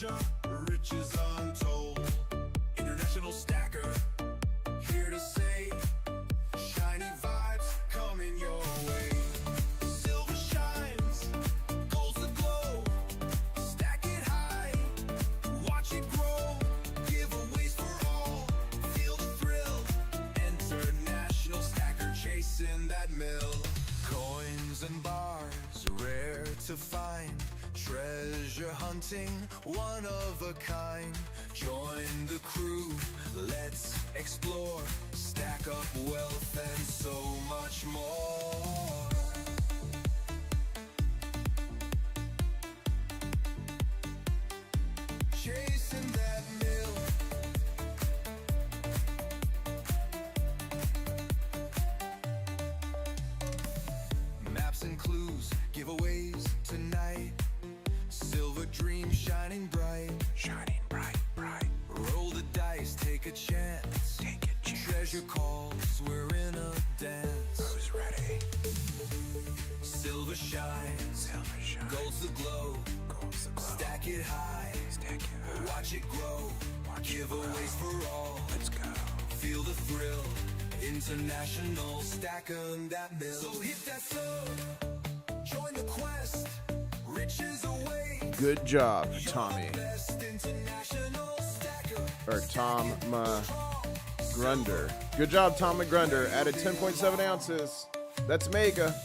treasure, riches untold. International stacker, here to say, shiny vibes coming your way. Silver shines, gold's the glow. Stack it high, watch it grow. Giveaways for all, feel the thrill. International stacker chasing that mill. Coins and bars, rare to find. Treasure hunting, one of a kind. Join the crew, let's explore. Stack up wealth and so much more. Chasing that mill. Maps and clues, giveaways tonight. Silver dream shining bright. Shining bright, bright. Roll the dice, take a chance. Take a chance. Treasure calls, we're in a dance. Who's ready? Silver shines. Silver shines. Gold's the glow. Gold's the glow. Stack it high. Stack it high. Watch it grow. Watch giveaways for all. Let's go. Feel the thrill. International stacking that mill. So hit that sub. Join the quest. Riches away. Good job, Tommy. Or Tom Grunder. Good job, Tom McGrunder. Added 10.7 ounces. That's mega.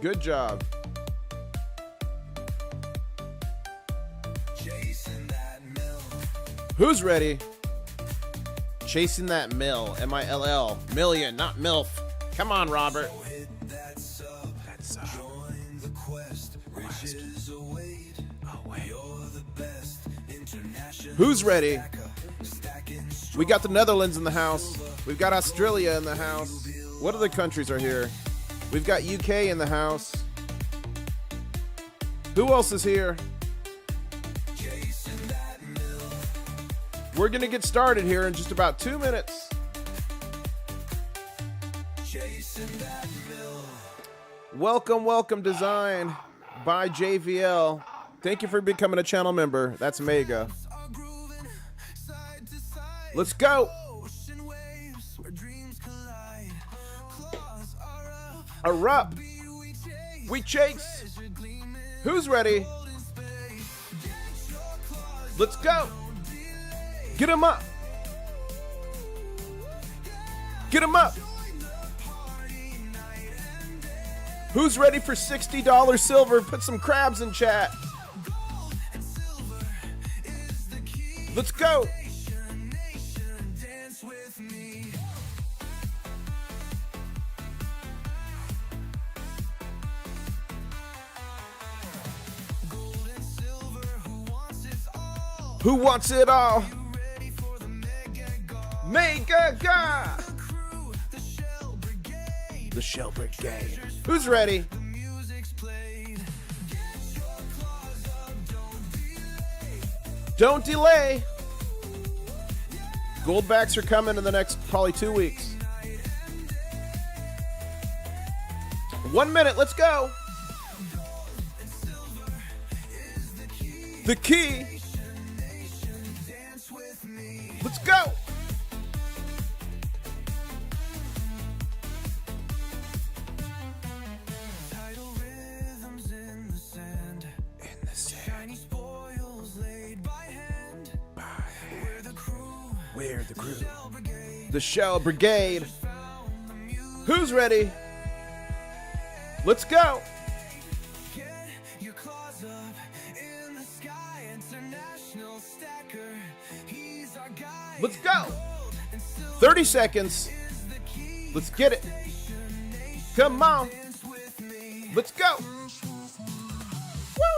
Good job. Chasing that mill. Who's ready? Chasing that mill. M-I-L-L. Million, not MILF. Come on, Robert. So hit that sub. That's Join the quest. Riches await. You're the best. International. Who's ready? stacker. Stacking We got the Netherlands in the house. We've got Australia in the house. What other countries are here? We've got UK in the house. Who else is here? chasing that mill. We're going to get started here in just about 2 minutes. Chasing that mill. Welcome, welcome, Design by JVL. Thank you for becoming a channel member. That's mega. Are grooving side to side. Let's go. Ocean waves where dreams collide. Claws are up. Erupt. Beat we chase. We chase. Treasure gleaming. Who's ready? Golden space. Get your claws Let's up, go. don't delay. Get him up. Get him up. Join the party night and day. Who's ready for $60 silver? Put some crabs in chat. Gold and silver is the key. Let's go. Nation, dance with me. Gold and silver, who wants it all? Who wants it all? You ready for the mega god? Mega God. The crew, the Shell Brigade. The Shell Brigade. Who's ready? The music's played. Get your claws up, don't delay. Don't delay. Goldbacks are coming in the next probably 2 weeks. 1 minute. Let's go. The key. Dance with me. Let's go. Tidal rhythms in the sand. In the sand. Shiny spoils laid by hand. We're the crew. We're the crew. Shell Brigade. The Shell Brigade. Found the music. Who's ready? Let's go. Get your claws up in the sky. International stacker. He's our guide. Let's go. Gold and silver 30 seconds. is the key. Let's get it. Nation, Come on. dance with me. Let's go.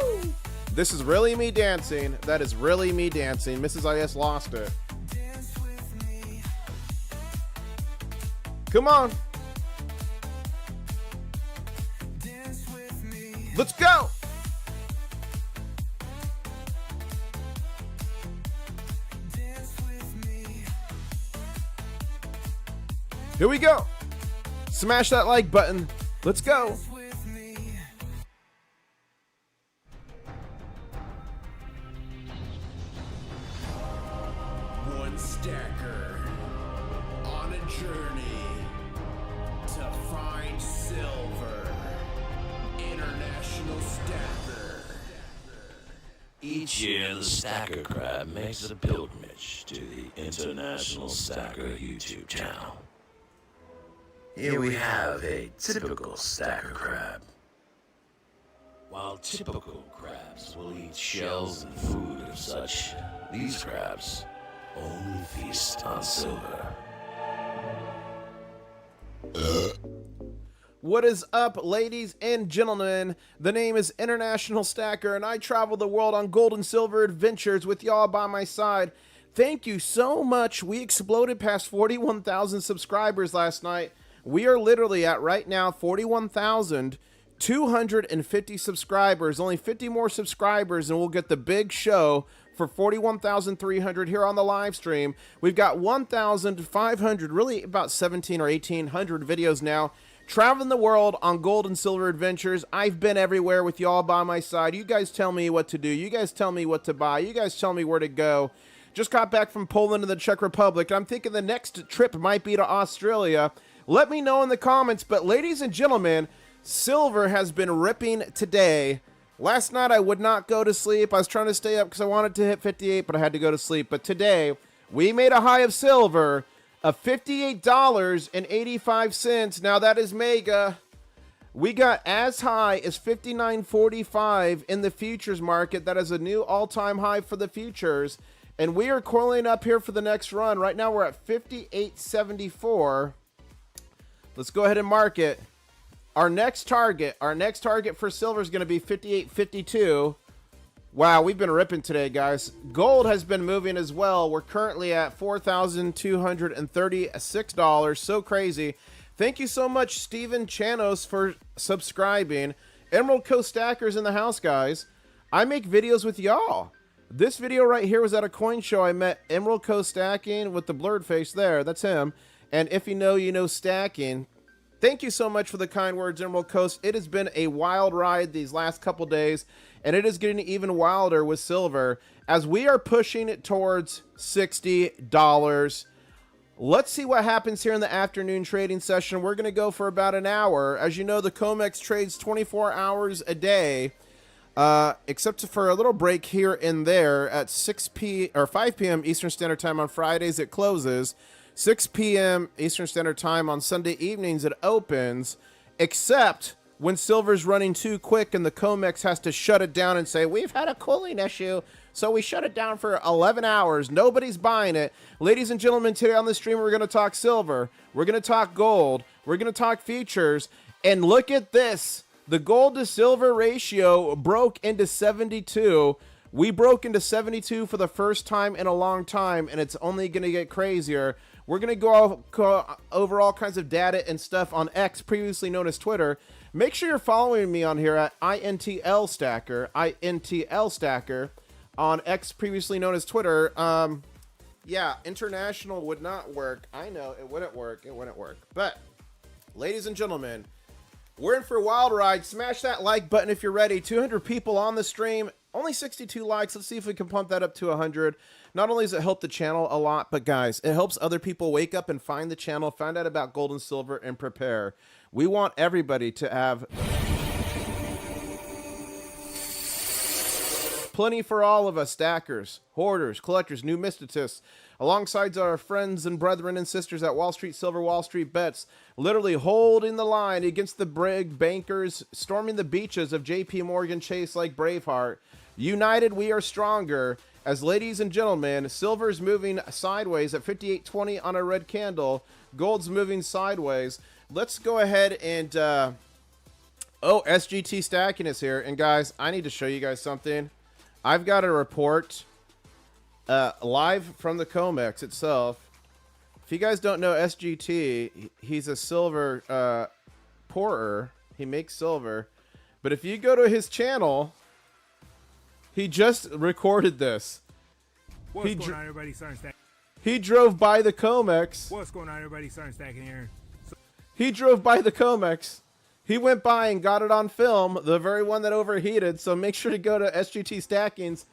Woo. This is really me dancing. That is really me dancing. Mrs. IS lost it. Dance with me. Come on. Dance with me. Let's go. Dance with me. Here we go. Smash that like button. Let's go. With me. journey to find silver. International Stacker. Each year, the Stacker Crab makes a pilgrimage to the International Stacker YouTube channel. Here we have a typical Stacker Crab. While typical crabs will eat shells and food of such, these crabs only feast on silver. What is up, ladies and gentlemen? The name is International Stacker, and I travel the world on gold and silver adventures with y'all by my side. Thank you so much. We exploded past 41,000 subscribers last night. We are literally at, right now, 41,250 subscribers. Only 50 more subscribers, and we'll get the big show for 41,300 here on the live stream. We've got 1,500, really about 17 or 1,800 videos now, traveling the world on gold and silver adventures. I've been everywhere with y'all by my side. You guys tell me what to do. You guys tell me what to buy. You guys tell me where to go. Just got back from Poland and the Czech Republic. I'm thinking the next trip might be to Australia. Let me know in the comments. But ladies and gentlemen, silver has been ripping today. Last night I would not go to sleep. I was trying to stay up because I wanted to hit 58, but I had to go to sleep. But today we made a high of silver of $58.85. Now that is mega. We got as high as $59.45 in the futures market. That is a new all-time high for the futures. And we are coiling up here for the next run. Right now we're at $58.74. Let's go ahead and mark it. Our next target for silver is going to be $58.52. Wow, we've been ripping today, guys. Gold has been moving as well. We're currently at $4,236. So crazy. Thank you so much, Steven Chanos, for subscribing. Emerald Coast Stackers in the house, guys. I make videos with y'all. This video right here was at a coin show. I met Emerald Coast Stacking with the blurred face there. That's him. And if you know, you know stacking. Thank you so much for the kind words, Emerald Coast. It has been a wild ride these last couple days, and it is getting even wilder with silver as we are pushing it towards $60. Let's see what happens here in the afternoon trading session. We're going to go for about an hour. As you know, the COMEX trades 24 hours a day, except for a little break here and there at 5 p.m. Eastern Standard Time on Fridays. It closes. 6 p.m. Eastern Standard Time on Sunday evenings it opens, except when silver's running too quick and the COMEX has to shut it down and say, we've had a cooling issue, so we shut it down for 11 hours. Nobody's buying it. Ladies and gentlemen, today on the stream, we're going to talk silver. We're going to talk gold. We're going to talk futures. And look at this. The gold to silver ratio broke into 72. We broke into 72 for the first time in a long time, and it's only going to get crazier. We're going to go over all kinds of data and stuff on X, previously known as Twitter. Make sure you're following me on here at INTL Stacker on X, previously known as Twitter. Yeah, international would not work. I know, it wouldn't work. It wouldn't work. But, ladies and gentlemen, we're in for a wild ride. Smash that like button if you're ready. 200 people on the stream. Only 62 likes. Let's see if we can pump that up to 100. Not only does it help the channel a lot, but guys, it helps other people wake up and find the channel, find out about gold and silver, and prepare. We want everybody to have plenty for all of us, stackers, hoarders, collectors, numisticists, alongside our friends and brethren and sisters at Wall Street Silver, Wall Street Bets, literally holding the line against the big bankers, storming the beaches of JP Morgan Chase like Braveheart. United, we are stronger. As ladies and gentlemen, silver's moving sideways at 58.20 on a red candle. Gold's moving sideways. Let's go ahead and, SGT Stacking is here. And guys, I need to show you guys something. I've got a report live from the COMEX itself. If you guys don't know SGT, he's a silver pourer. He makes silver. But if you go to his channel, he just recorded this. What's going on, everybody? Starting Stacking. He drove by the COMEX. What's going on, everybody? Starting Stacking here. He drove by the COMEX. He went by and got it on film, the very one that overheated. So make sure to go to SGT Stacking's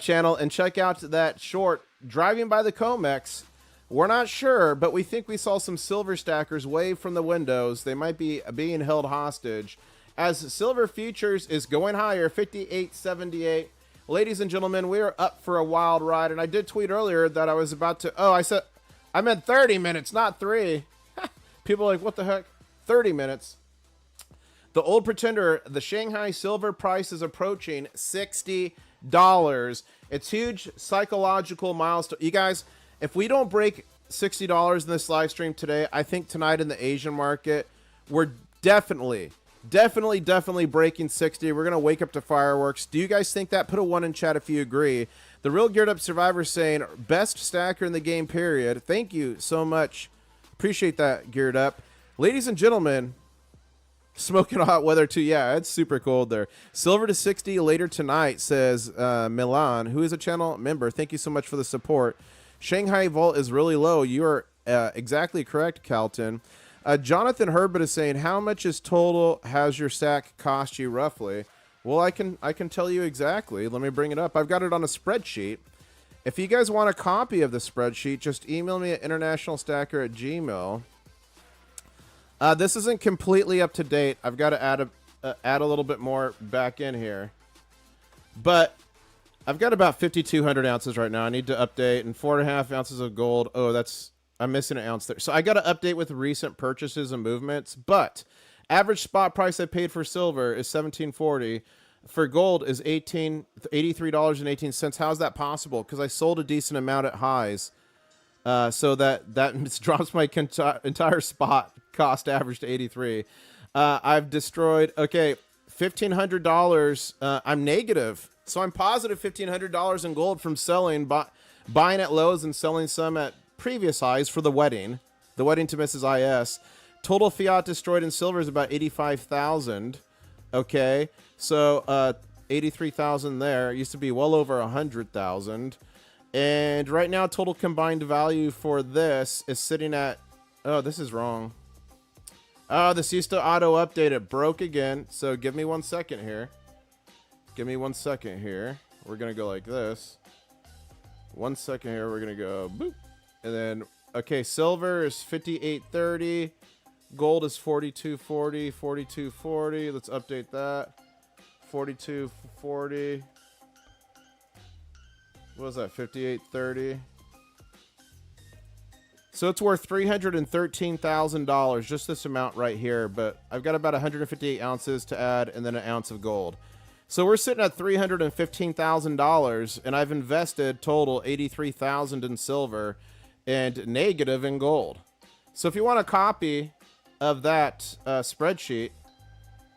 channel and check out that short, driving by the COMEX. We're not sure, but we think we saw some silver stackers wave from the windows. They might be being held hostage as silver futures is going higher, 58.78. Ladies and gentlemen, we are up for a wild ride. And I did tweet earlier that I was about to, I meant 30 minutes, not 3. People are like, what the heck? 30 minutes. The old pretender, the Shanghai silver price is approaching $60. It's huge psychological milestone. You guys, if we don't break $60 in this live stream today, I think tonight in the Asian market, we're definitely breaking 60. We're going to wake up to fireworks. Do you guys think that? Put a 1 in chat if you agree. The Real Geared Up Survivor saying, best stacker in the game, period. Thank you so much. Appreciate that, Geared Up. Ladies and gentlemen, smoking hot weather too. Yeah, it's super cold there. Silver to 60 later tonight, says Milan, who is a channel member. Thank you so much for the support. Shanghai Vault is really low. You are exactly correct, Calton. Jonathan Herbert is saying, how much is total has your stack cost you roughly? Well, I can tell you exactly. Let me bring it up. I've got it on a spreadsheet. If you guys want a copy of the spreadsheet, just email me at internationalstacker@gmail.com. This isn't completely up to date. I've got to add a little bit more back in here. But I've got about 5,200 ounces right now. I need to update, and 4.5 ounces of gold. Oh, I'm missing an ounce there. So I got to update with recent purchases and movements. But average spot price I paid for silver is $17.40. For gold is $83.18. How is that possible? Because I sold a decent amount at highs. So that drops my entire spot cost average to 83. I've destroyed, $1,500. I'm negative. So I'm positive $1,500 in gold from selling, buying at lows and selling some at previous highs for the wedding to Mrs. IS. Total fiat destroyed in silver is about 85,000. Okay. So, 83,000 there. It used to be well over 100,000. And right now, total combined value for this is sitting at... Oh, this is wrong. Oh, this used to auto-update. It broke again. So give me 1 second here. We're going to go like this. 1 second here. We're going to go boop. And then, okay, silver is 58.30. Gold is 42.40. 42.40. Let's update that. 42.40. What was that? 58.30. So it's worth $313,000, just this amount right here. But I've got about 158 ounces to add and then an ounce of gold. So we're sitting at $315,000, and I've invested total $83,000 in silver and negative in gold. So if you want a copy of that spreadsheet,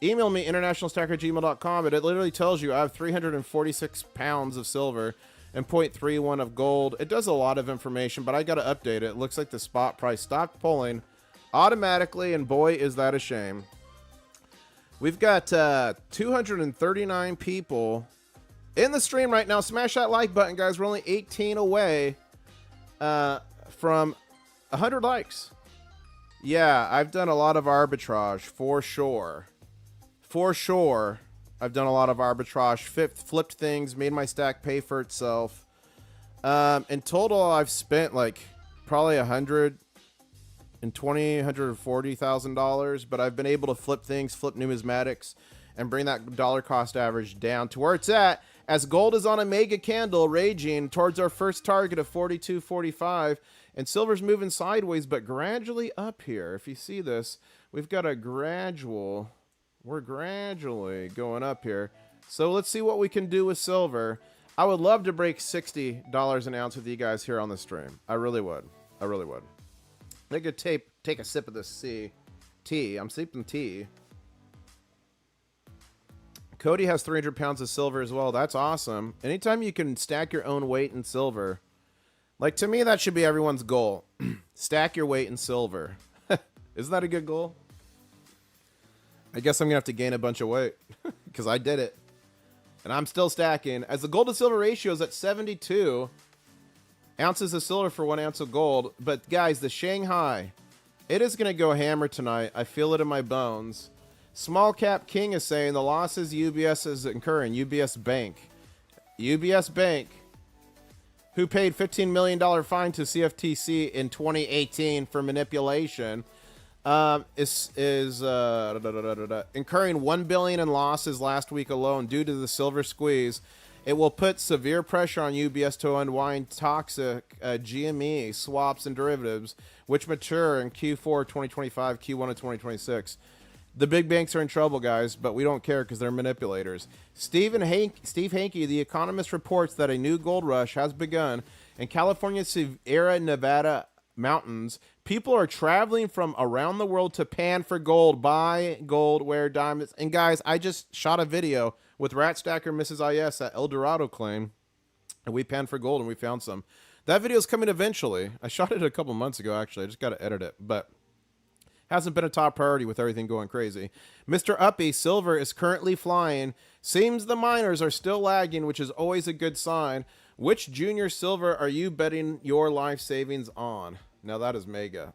email me internationalstacker@gmail.com. It literally tells you I have 346 pounds of silver and 0.31 of gold. It does a lot of information, but I got to update it. It looks like the spot price stopped pulling automatically, and boy, is that a shame. We've got 239 people in the stream right now. Smash that like button, guys. We're only 18 away from 100 likes. Yeah, I've done a lot of arbitrage, for sure. For sure. I've done a lot of arbitrage, flipped things, made my stack pay for itself. In total, I've spent like probably $140,000, but I've been able to flip things, flip numismatics, and bring that dollar cost average down to where it's at, as gold is on a mega candle raging towards our first target of 42.45, and silver's moving sideways, but gradually up here. If you see this, we've got a gradual... We're gradually going up here. So let's see what we can do with silver. I would love to break $60 an ounce with you guys here on the stream. I really would. I really would. I could take a sip of this tea. I'm sipping tea. Cody has 300 pounds of silver as well. That's awesome. Anytime you can stack your own weight in silver. Like, to me, that should be everyone's goal. Stack your weight in silver. Isn't that a good goal? I guess I'm going to have to gain a bunch of weight because I did it. And I'm still stacking. As the gold to silver ratio is at 72 ounces of silver for 1 ounce of gold. But guys, the Shanghai, it is going to go hammer tonight. I feel it in my bones. Small Cap King is saying the losses UBS is incurring. UBS Bank. UBS Bank. who paid $15 million fine to CFTC in 2018 for manipulation, is incurring $1 billion in losses last week alone due to the silver squeeze. It will put severe pressure on UBS to unwind toxic GME swaps and derivatives, which mature in Q4 2025, Q1 of 2026. The big banks are in trouble, guys, but we don't care because they're manipulators. Steve Hanke, the economist, reports that a new gold rush has begun in California's Sierra Nevada mountains. People are traveling from around the world to pan for gold, buy gold, wear diamonds. And guys, I just shot a video with Rat Stacker Mrs. IS at El Dorado claim, and we panned for gold and we found some. That video is coming eventually. I shot it a couple months ago, actually. I just got to edit it, but hasn't been a top priority with everything going crazy. Mr. Uppy, silver is currently flying. Seems the miners are still lagging, which is always a good sign. Which junior silver are you betting your life savings on? Now that is mega.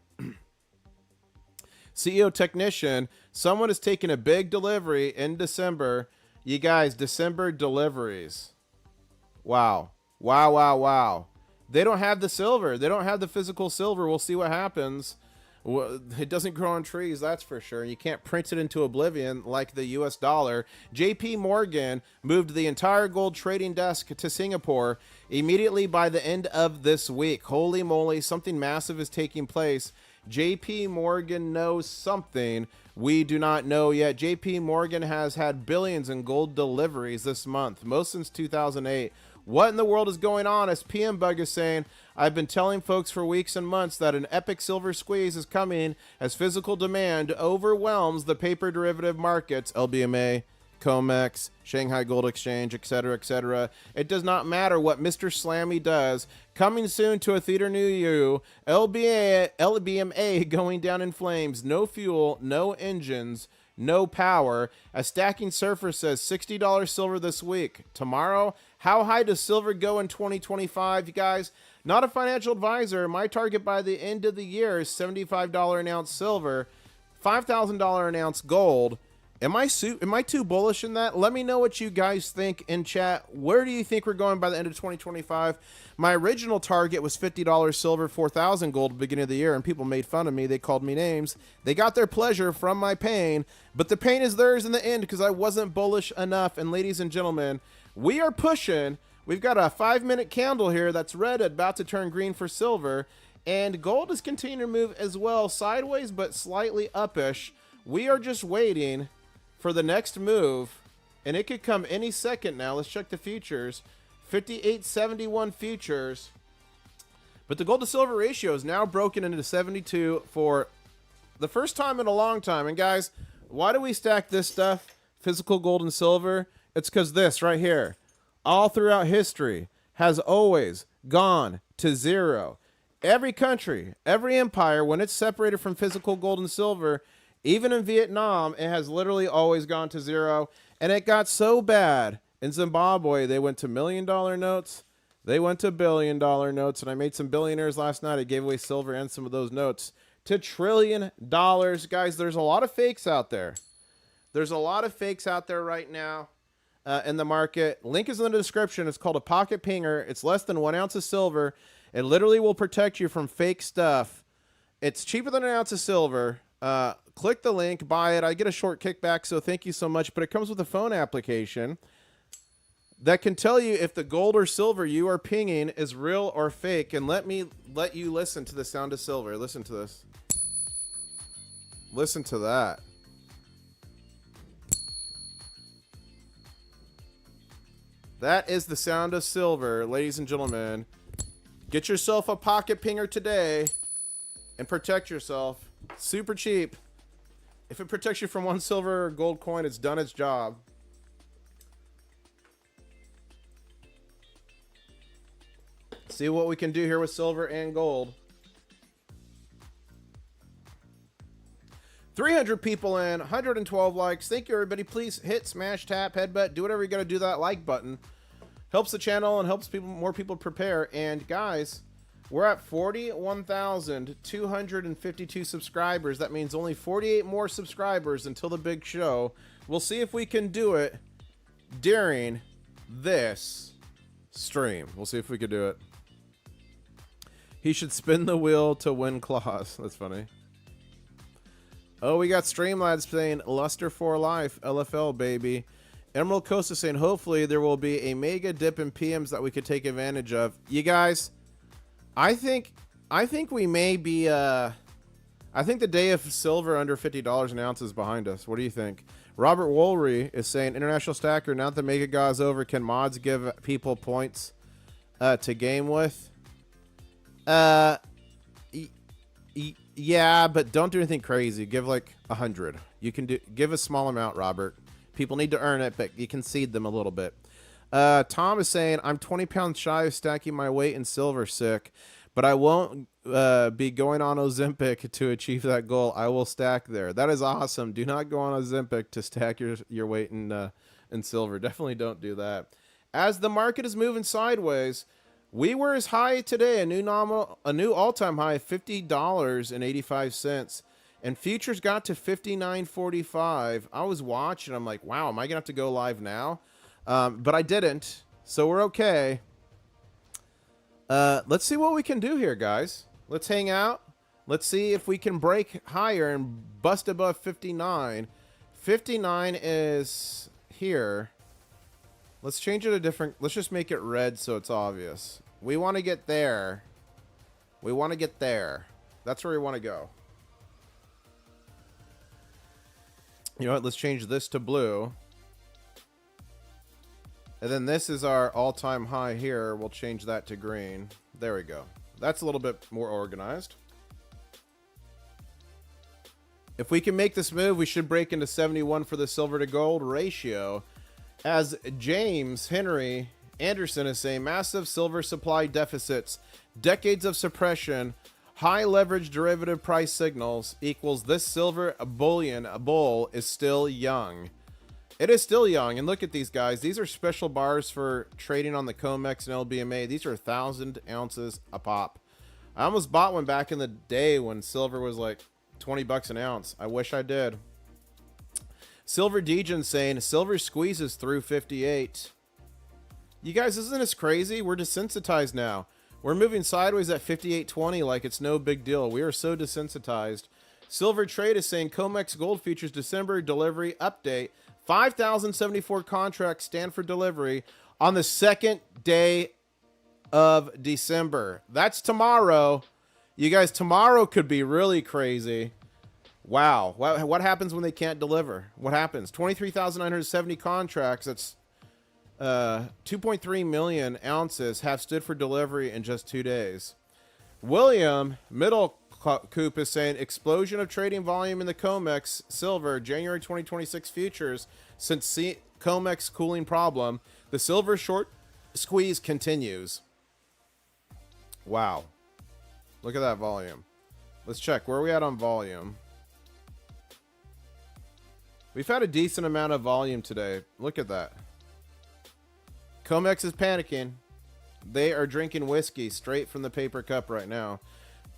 CEO Technician, someone is taking a big delivery in December. You guys, December deliveries. Wow. Wow, wow, wow. They don't have the silver. They don't have the physical silver. We'll see what happens. It doesn't grow on trees, that's for sure. You can't print it into oblivion like the US dollar. JP Morgan moved the entire gold trading desk to Singapore immediately by the end of this week. Holy moly, something massive is taking place. JP Morgan knows something we do not know yet. JP Morgan has had billions in gold deliveries this month, most since 2008. What in the world is going on? As PM Bug is saying, I've been telling folks for weeks and months that an epic silver squeeze is coming as physical demand overwhelms the paper derivative markets, LBMA, COMEX, Shanghai Gold Exchange, etc., etc. It does not matter what Mr. Slammy does. Coming soon to a theater near you, LBMA going down in flames. No fuel, no engines, no power. A stacking surfer says $60 silver this week. Tomorrow, how high does silver go in 2025, you guys? Not a financial advisor. My target by the end of the year is $75 an ounce silver, $5,000 an ounce gold. Am I too bullish in that? Let me know what you guys think in chat. Where do you think we're going by the end of 2025? My original target was $50 silver, 4,000 gold at the beginning of the year, and people made fun of me. They called me names. They got their pleasure from my pain, but the pain is theirs in the end because I wasn't bullish enough. And ladies and gentlemen, we are pushing. We've got a 5-minute candle here that's red, about to turn green for silver, and gold is continuing to move as well, sideways but slightly uppish. We are just waiting for the next move, and it could come any second now. Let's check the futures. 58.71 futures. But the gold to silver ratio is now broken into 72 for the first time in a long time. And guys, why do we stack this stuff, physical gold and silver? It's because this right here, all throughout history, has always gone to zero. Every country, every empire, when it's separated from physical gold and silver, even in Vietnam, it has literally always gone to zero. And it got so bad in Zimbabwe, they went to $1 million notes. They went to $1 billion notes. And I made some billionaires last night. I gave away silver and some of those notes to $1 trillion. Guys, there's a lot of fakes out there. There's a lot of fakes out there right now in the market. Link is in the description. It's called a pocket pinger. It's less than 1 ounce of silver. It literally will protect you from fake stuff. It's cheaper than an ounce of silver. Click the link, buy it. I get a short kickback, so thank you so much. But it comes with a phone application that can tell you if the gold or silver you are pinging is real or fake. And let you listen to the sound of silver. Listen to this. Listen to that. That is the sound of silver, ladies and gentlemen. Get yourself a pocket pinger today and protect yourself. Super cheap. If it protects you from one silver or gold coin, it's done its job. See what we can do here with silver and gold. 300 people in, 112 likes. Thank you, everybody. Please hit, smash, tap, headbutt, do whatever you got to do that like button. Helps the channel and helps more people prepare. And guys, we're at 41,252 subscribers. That means only 48 more subscribers until the big show. We'll see if we can do it during this stream. We'll see if we can do it. He should spin the wheel to win claws. That's funny. Oh, we got Streamlads saying Luster for life, LFL baby. Emerald Coast is saying hopefully there will be a mega dip in PMs that we could take advantage of. You guys, I think we may be I think the day of silver under $50 an ounce is behind us. What do you think? Robert Wolry is saying international stacker, now that the mega gaw is over, can mods give people points to game with? Yeah, but don't do anything crazy. Give like 100. You can give a small amount, Robert. People need to earn it, but you can seed them a little bit. Tom is saying, I'm 20 pounds shy of stacking my weight in silver, sick, but I won't be going on Ozempic to achieve that goal. I will stack there. That is awesome. Do not go on Ozempic to stack your weight in silver. Definitely don't do that. As the market is moving sideways, we were as high today, a new all-time high, $50.85, and futures got to $59.45. I was watching. I'm like, wow, am I gonna have to go live now? But I didn't, so we're okay. Let's see what we can do here, guys. Let's hang out. Let's see if we can break higher and bust above 59. 59 is here. Let's change it a different. Let's just make it red so it's obvious. We want to get there. We want to get there. That's where we want to go. You know what? Let's change this to blue. And then this is our all-time high here. We'll change that to green. There we go. That's a little bit more organized. If we can make this move, we should break into 71 for the silver to gold ratio. As James Henry Anderson is saying, massive silver supply deficits, decades of suppression, high leverage derivative price signals equals this silver bullion bull is still young. It is still young, and look at these guys. These are special bars for trading on the COMEX and LBMA. These are 1,000 ounces a pop. I almost bought one back in the day when silver was like 20 bucks an ounce. I wish I did. Silver Dejan saying, silver squeezes through 58. You guys, isn't this crazy? We're desensitized now. We're moving sideways at 58.20 like it's no big deal. We are so desensitized. Silver Trade is saying, COMEX Gold Futures December delivery update. 5,074 contracts stand for delivery on the second day of December. That's tomorrow. You guys, tomorrow could be really crazy. Wow. What happens when they can't deliver? What happens? 23,970 contracts. That's 2.3 million ounces have stood for delivery in just 2 days. William Middle Coop is saying, explosion of trading volume in the COMEX silver January 2026 futures since COMEX cooling problem. The silver short squeeze continues. Wow. Look at that volume. Let's check. Where are we at on volume? We've had a decent amount of volume today. Look at that. COMEX is panicking. They are drinking whiskey straight from the paper cup right now.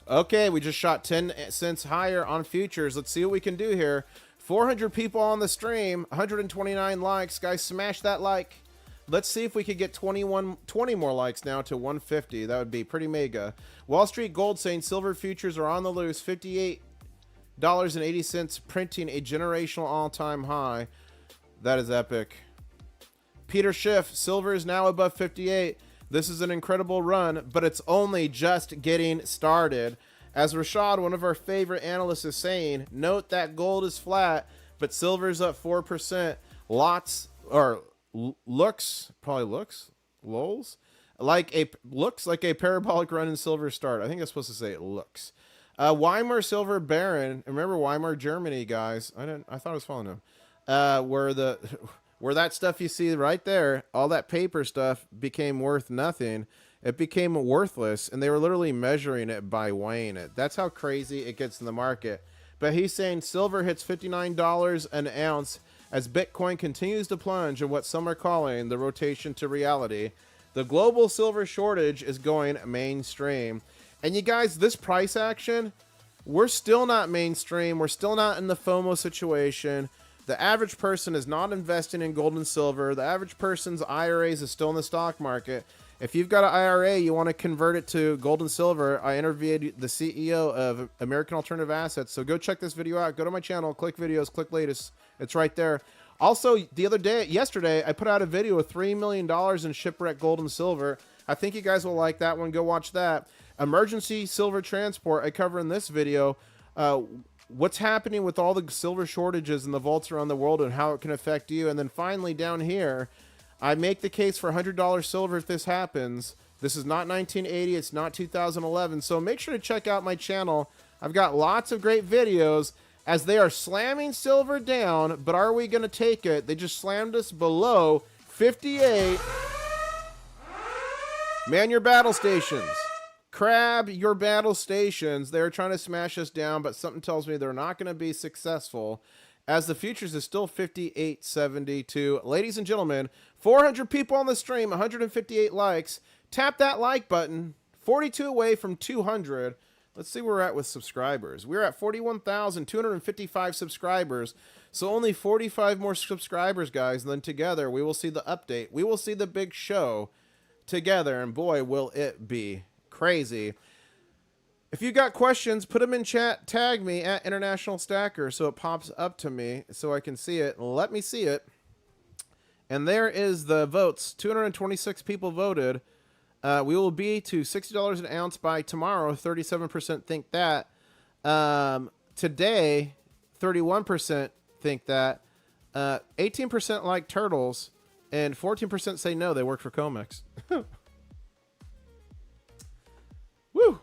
Okay, we just shot 10 cents higher on futures. Let's see what we can do here. 400 people on the stream, 129 likes. Guys, smash that like. Let's see if we could get 20 more likes now to 150. That would be pretty mega. Wall Street Gold saying silver futures are on the loose. $58.80, printing a generational all-time high. That is epic. Peter Schiff, silver is now above 58. This is an incredible run, but it's only just getting started. As Rashad, one of our favorite analysts, is saying, note that gold is flat, but silver's up 4%. Looks like a parabolic run in silver start. I think that's supposed to say it looks. Weimar Silver Baron, remember Weimar, Germany, guys. I thought I was following him. Where that stuff you see right there, all that paper stuff became worth nothing. It became worthless, and they were literally measuring it by weighing it. That's how crazy it gets in the market. But he's saying silver hits $59 an ounce as Bitcoin continues to plunge in what some are calling the rotation to reality. The global silver shortage is going mainstream. And you guys, this price action, we're still not mainstream. We're still not in the FOMO situation. The average person is not investing in gold and silver. The average person's IRAs is still in the stock market. If you've got an IRA, you want to convert it to gold and silver, I interviewed the CEO of American Alternative Assets. So go check this video out. Go to my channel, click videos, click latest. It's right there. Also, yesterday, I put out a video with $3 million in shipwreck gold and silver. I think you guys will like that one. Go watch that. Emergency silver transport, I cover in this video. What's happening with all the silver shortages in the vaults around the world and how it can affect you. And then finally, down here, I make the case for $100 silver if this happens. This is not 1980. It's not 2011. So make sure to check out my channel. I've got lots of great videos as they are slamming silver down. But are we going to take it? They just slammed us below 58. Man your battle stations. Crab your battle stations. They're trying to smash us down, but something tells me they're not going to be successful, as the futures is still 58.72. Ladies and gentlemen, 400 people on the stream, 158 likes. Tap that like button. 42 away from 200. Let's see where we're at with subscribers. We're at 41,255 subscribers. So only 45 more subscribers, guys. And then together we will see the update. We will see the big show together. And boy, will it be crazy. If you got questions, put them in chat. Tag me at International Stacker so it pops up to me so I can see it. Let me see it. And there is the votes. 226 people voted. We will be to $60 an ounce by tomorrow. 37% think that. Today, 31% think that. 18% like turtles. And 14% say no, they work for Comex. Woo!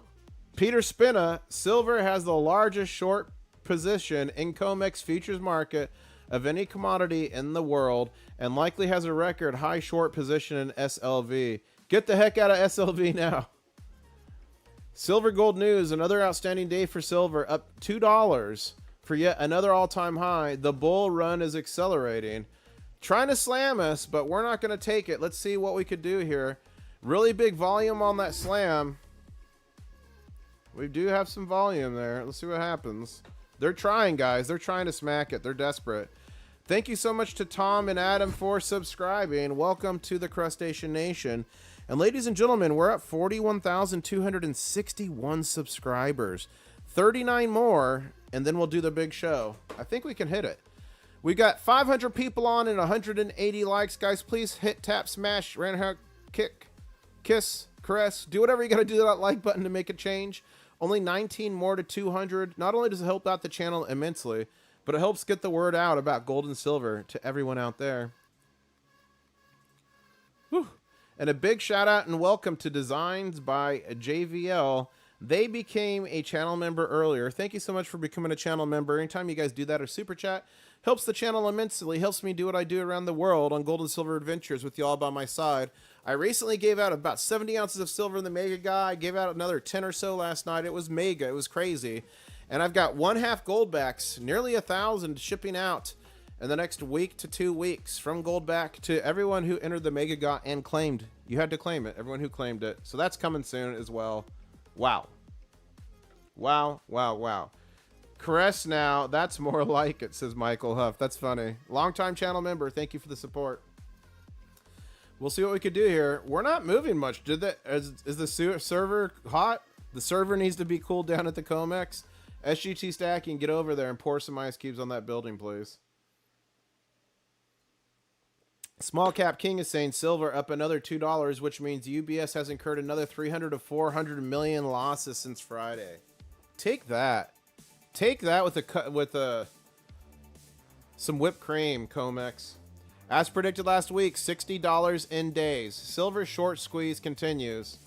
Peter Spina, silver has the largest short position in COMEX futures market of any commodity in the world and likely has a record high short position in SLV. Get the heck out of SLV now. Silver Gold News, another outstanding day for silver, up $2 for yet another all-time high. The bull run is accelerating. Trying to slam us, but we're not going to take it. Let's see what we could do here. Really big volume on that slam. We do have some volume there. Let's see what happens. They're trying, guys. They're trying to smack it. They're desperate. Thank you so much to Tom and Adam for subscribing. Welcome to the Crustacean Nation. And ladies and gentlemen, we're at 41,261 subscribers. 39 more, and then we'll do the big show. I think we can hit it. We got 500 people on and 180 likes. Guys, please hit, tap, smash, roundhouse, kick, kiss, caress. Do whatever you got to do to that like button to make a change. Only 19 more to 200. Not only does it help out the channel immensely, but it helps get the word out about gold and silver to everyone out there. Whew. And a big shout out and welcome to Designs by JVL. They became a channel member earlier. Thank you so much for becoming a channel member. Anytime you guys do that or super chat, helps the channel immensely. Helps me do what I do around the world on gold and silver adventures with you all by my side. I recently gave out about 70 ounces of silver in the Mega Guy. I gave out another 10 or so last night. It was mega. It was crazy. And I've got 1/2 Goldbacks, nearly 1,000 shipping out in the next week to 2 weeks from Goldback to everyone who entered the Mega Guy and claimed. You had to claim it. Everyone who claimed it. So that's coming soon as well. Wow. Wow, wow, wow. Caress now. That's more like it, says Michael Huff. That's funny. Longtime channel member. Thank you for the support. We'll see what we could do here. We're not moving much. Is the server hot? The server needs to be cooled down at the Comex. SGT stacking, get over there and pour some ice cubes on that building, please. Small Cap King is saying silver up another $2, which means UBS has incurred another 300 to 400 million losses since Friday. Take that. Take that with some whipped cream, Comex. As predicted last week, $60 in days. Silver short squeeze continues.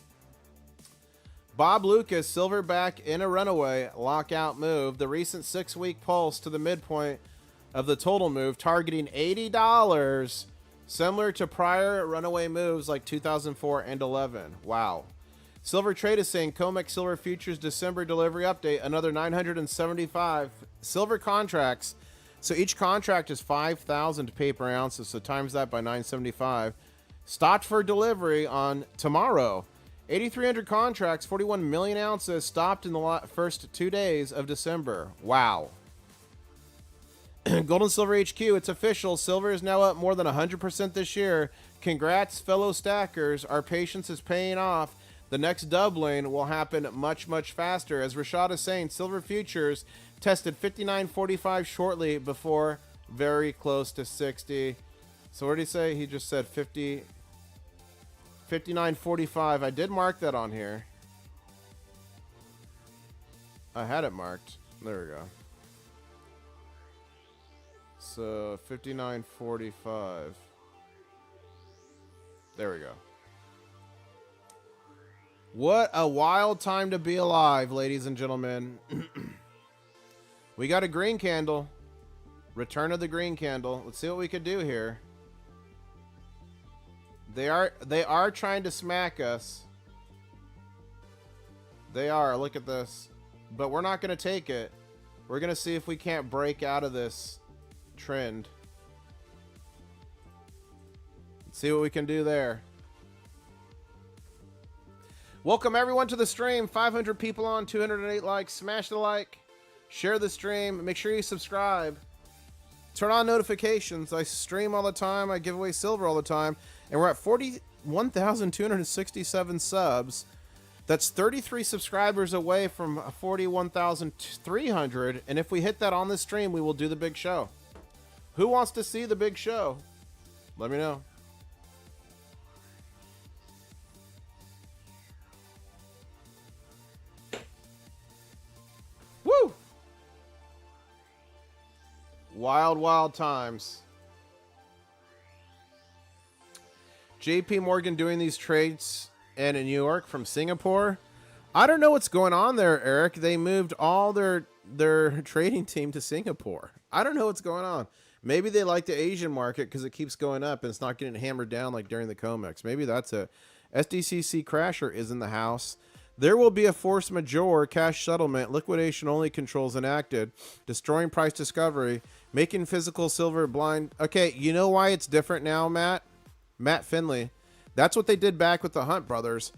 Bob Lucas, silver back in a runaway lockout move. The recent 6-week pulse to the midpoint of the total move, targeting $80, similar to prior runaway moves like 2004 and 11. Wow. Silver Trade is saying Comex Silver Futures December delivery update, another 975 silver contracts. So each contract is 5,000 paper ounces, so times that by 975. Stocked for delivery on tomorrow. 8,300 contracts, 41 million ounces, stopped in the first 2 days of December. Wow. Gold and Silver HQ, it's official. Silver is now up more than 100% this year. Congrats, fellow stackers. Our patience is paying off. The next doubling will happen much, much faster. As Rashad is saying, silver futures tested 59.45 shortly before very close to 60. So what did he say? He just said 59.45. I did mark that on here. I had it marked. There we go. So 59.45. There we go. What a wild time to be alive, ladies and gentlemen. We got a green candle. Return of the green candle. Let's see what we could do here. They are trying to smack us. They are. Look at this. But we're not going to take it. We're going to see if we can't break out of this trend. Let's see what we can do there. Welcome everyone to the stream. 500 people on, 208 likes. Smash the like. Share the stream. Make sure you subscribe. Turn on notifications. I stream all the time. I give away silver all the time. And we're at 41,267 subs. That's 33 subscribers away from 41,300. And if we hit that on the stream, we will do the big show. Who wants to see the big show? Let me know. Woo! Wild, wild times. JP Morgan doing these trades in New York from Singapore. I don't know what's going on there, Eric. They moved all their trading team to Singapore. I don't know what's going on. Maybe they like the Asian market because it keeps going up and it's not getting hammered down like during the COMEX. Maybe that's it. SDCC Crasher is in the house. There will be a force majeure cash settlement. Liquidation only controls enacted. Destroying price discovery. Making physical silver blind. Okay, you know why it's different now, Matt? Matt Finley. That's what they did back with the Hunt brothers.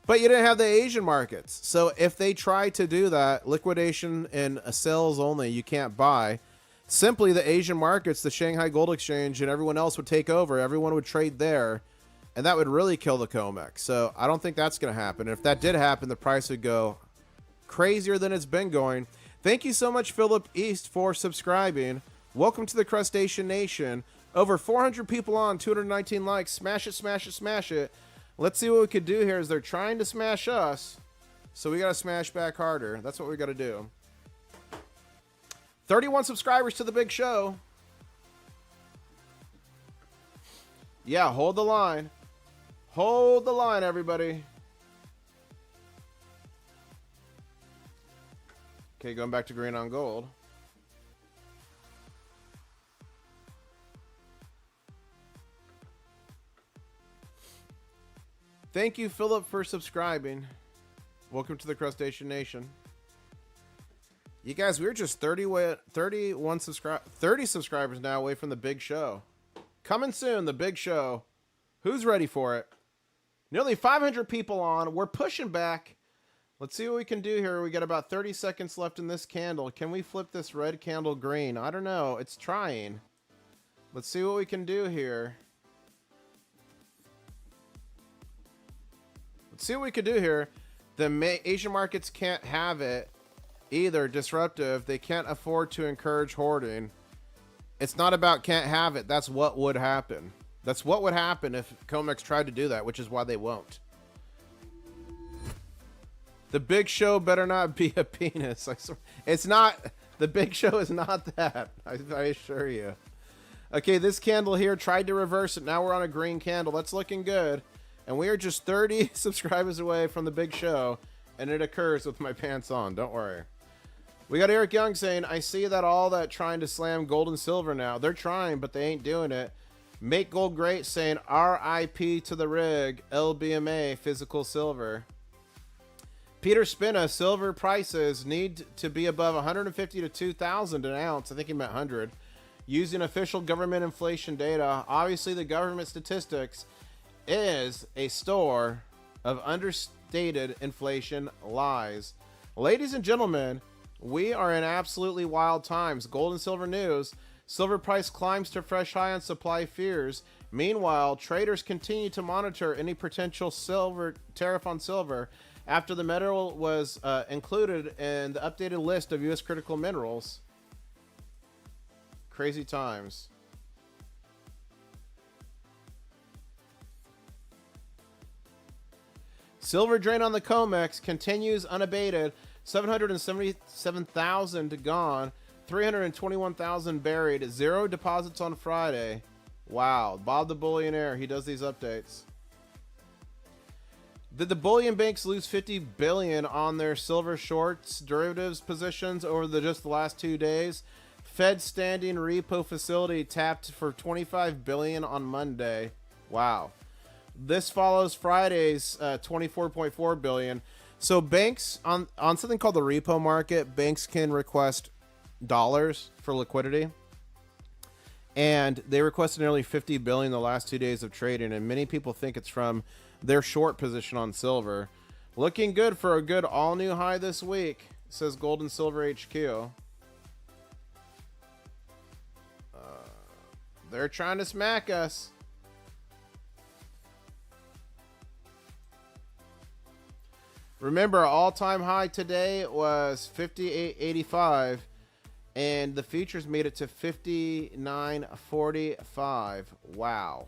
But you didn't have the Asian markets. So if they try to do that, liquidation and sales only, you can't buy. Simply the Asian markets, the Shanghai Gold Exchange, and everyone else would take over. Everyone would trade there. And that would really kill the COMEX. So I don't think that's going to happen. And if that did happen, the price would go crazier than it's been going. Thank you so much, Philip East, for subscribing. Welcome to the Crustacean Nation. Over 400 people on, 219 likes. Smash it, smash it, smash it. Let's see what we could do here is they're trying to smash us. So we got to smash back harder. That's what we got to do. 31 subscribers to the big show. Yeah, hold the line. Hold the line, everybody. Okay, going back to green on gold. Thank you, Philip, for subscribing. Welcome to the Crustacean Nation. You guys, we're just 30 subscribers now away from the big show. Coming soon, the big show. Who's ready for it? Nearly 500 people on. We're pushing back. Let's see what we can do here. We got about 30 seconds left in this candle. Can we flip this red candle green? I don't know. It's trying. Let's see what we can do here. Let's see what we could do here. The Asian markets can't have it either. Disruptive. They can't afford to encourage hoarding. It's not about can't have it. That's what would happen. That's what would happen if COMEX tried to do that, which is why they won't. The big show better not be a penis. I swear. It's not. The big show is not that. I assure you. Okay, this candle here tried to reverse it. Now we're on a green candle. That's looking good. And we are just 30 subscribers away from the big show. And it occurs with my pants on. Don't worry. We got Eric Young saying, I see that all that trying to slam gold and silver now. They're trying, but they ain't doing it. Make Gold Great saying, RIP to the rig. LBMA, physical silver. Peter Spina, silver prices need to be above 150 to 2,000 an ounce. I think he meant 100. Using official government inflation data. Obviously, the government statistics is a store of understated inflation lies. Ladies and gentlemen, we are in absolutely wild times. Gold and silver news. Silver price climbs to fresh high on supply fears. Meanwhile, traders continue to monitor any potential silver tariff on silver after the metal was included in the updated list of U.S. critical minerals. Crazy times. Silver drain on the COMEX continues unabated. 777,000 gone. 321,000 buried. 0 deposits on Friday. Wow. Bob the Bullionaire. He does these updates. Did the bullion banks lose 50 billion on their silver shorts derivatives positions over just the last 2 days? Fed standing repo facility tapped for 25 billion on Monday. Wow. This follows Friday's 24.4 billion. So banks on something called the repo market, banks can request dollars for liquidity. And they requested nearly 50 billion the last 2 days of trading, and many people think it's from their short position on silver. Looking good for a good all new high this week, says Gold and Silver HQ. They're trying to smack us. Remember, our all-time high today was 58.85, and the futures made it to 59.45. Wow.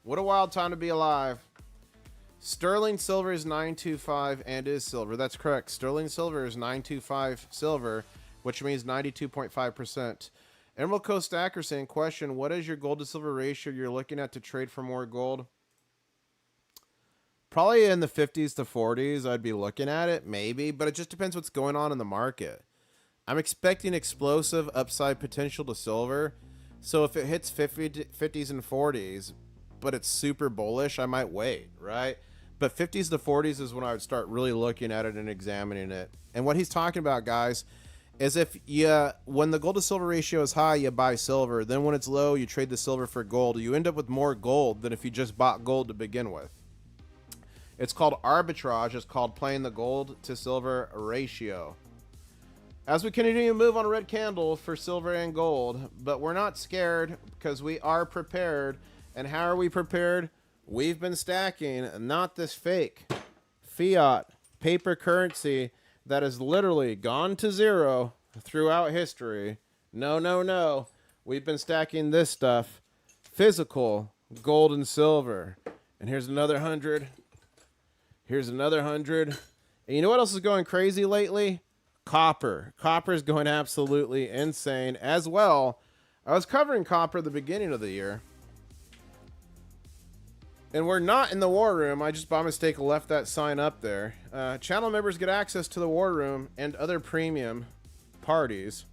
What a wild time to be alive. Sterling silver is 925 and is silver. That's correct. Sterling silver is 925 silver, which means 92.5%. Emerald Coast Stacker saying, question, what is your gold to silver ratio you're looking at to trade for more gold? Probably in the 50s to 40s, I'd be looking at it, maybe, but it just depends what's going on in the market. I'm expecting explosive upside potential to silver, so if it hits 50s and 40s, but it's super bullish, I might wait, right? But 50s to 40s is when I would start really looking at it and examining it. And what he's talking about, guys, is when the gold to silver ratio is high, you buy silver. Then when it's low, you trade the silver for gold. You end up with more gold than if you just bought gold to begin with. It's called arbitrage. It's called playing the gold to silver ratio. As we continue to move on a red candle for silver and gold, but we're not scared because we are prepared. And how are we prepared? We've been stacking, not this fake fiat paper currency that has literally gone to zero throughout history. No, no, no. We've been stacking this stuff. Physical gold and silver. And here's another 100. Here's another 100. And you know what else is going crazy lately? Copper. Copper is going absolutely insane as well. I was covering copper at the beginning of the year. And we're not in the war room. I just by mistake left that sign up there. Channel members get access to the war room and other premium parties.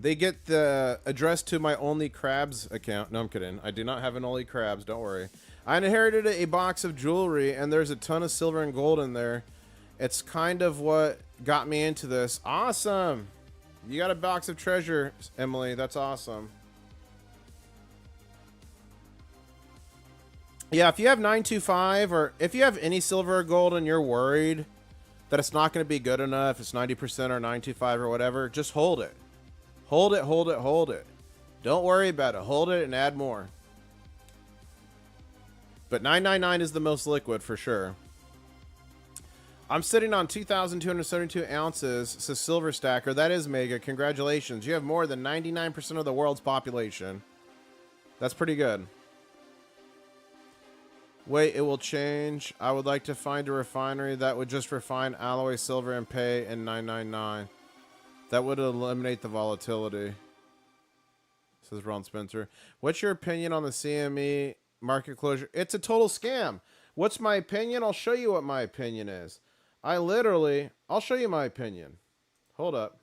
They get the address to my Only Crabs account. No, I'm kidding. I do not have an Only Crabs. Don't worry. I inherited a box of jewelry, and there's a ton of silver and gold in there. It's kind of what got me into this. Awesome. You got a box of treasure, Emily. That's awesome. Yeah, if you have 925 or if you have any silver or gold and you're worried that it's not going to be good enough, it's 90% or 925 or whatever, just hold it. Hold it, hold it, hold it. Don't worry about it. Hold it and add more. But 999 is the most liquid for sure. I'm sitting on 2,272 ounces, says Silver Stacker. That is mega. Congratulations. You have more than 99% of the world's population. That's pretty good. Wait, it will change. I would like to find a refinery that would just refine alloy silver and pay in 999. That would eliminate the volatility, says Ron Spencer. What's your opinion on the CME market closure? It's a total scam. What's my opinion? I'll show you what my opinion is. I'll show you my opinion. Hold up.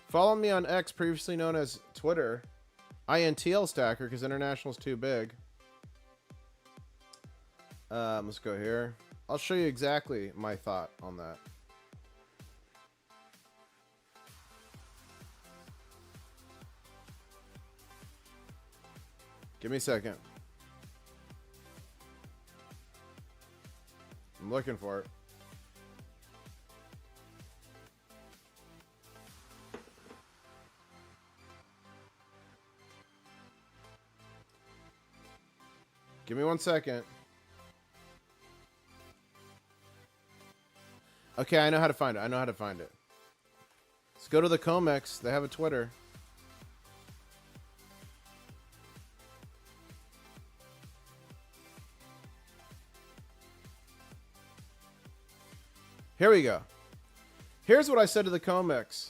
Follow me on X, previously known as Twitter. INTL Stacker, because international's too big. Let's go here. I'll show you exactly my thought on that. Give me a second. I'm looking for it. Give me 1 second. Okay, I know how to find it. I know how to find it. Let's go to the Comex. They have a Twitter. Here we go. Here's what I said to the Comex.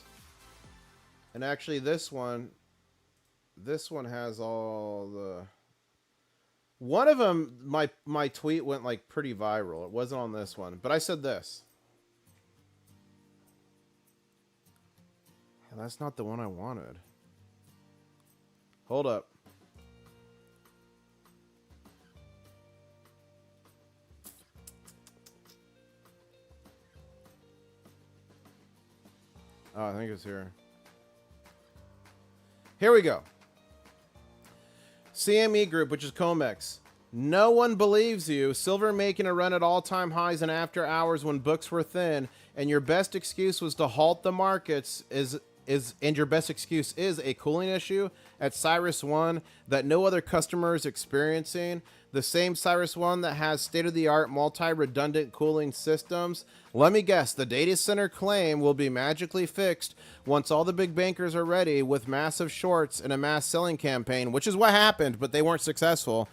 And actually this one has all the... One of them, my tweet went like pretty viral. It wasn't on this one, but I said this. And that's not the one I wanted. Hold up. Oh, I think it's here. Here we go. CME Group, which is Comex. No one believes you. Silver making a run at all-time highs and after hours when books were thin, and your best excuse was to halt the markets and your best excuse is a cooling issue at Cyrus One that no other customer is experiencing. The same Cyrus One that has state-of-the-art multi-redundant cooling systems. Let me guess, the data center claim will be magically fixed once all the big bankers are ready with massive shorts and a mass selling campaign, which is what happened, but they weren't successful.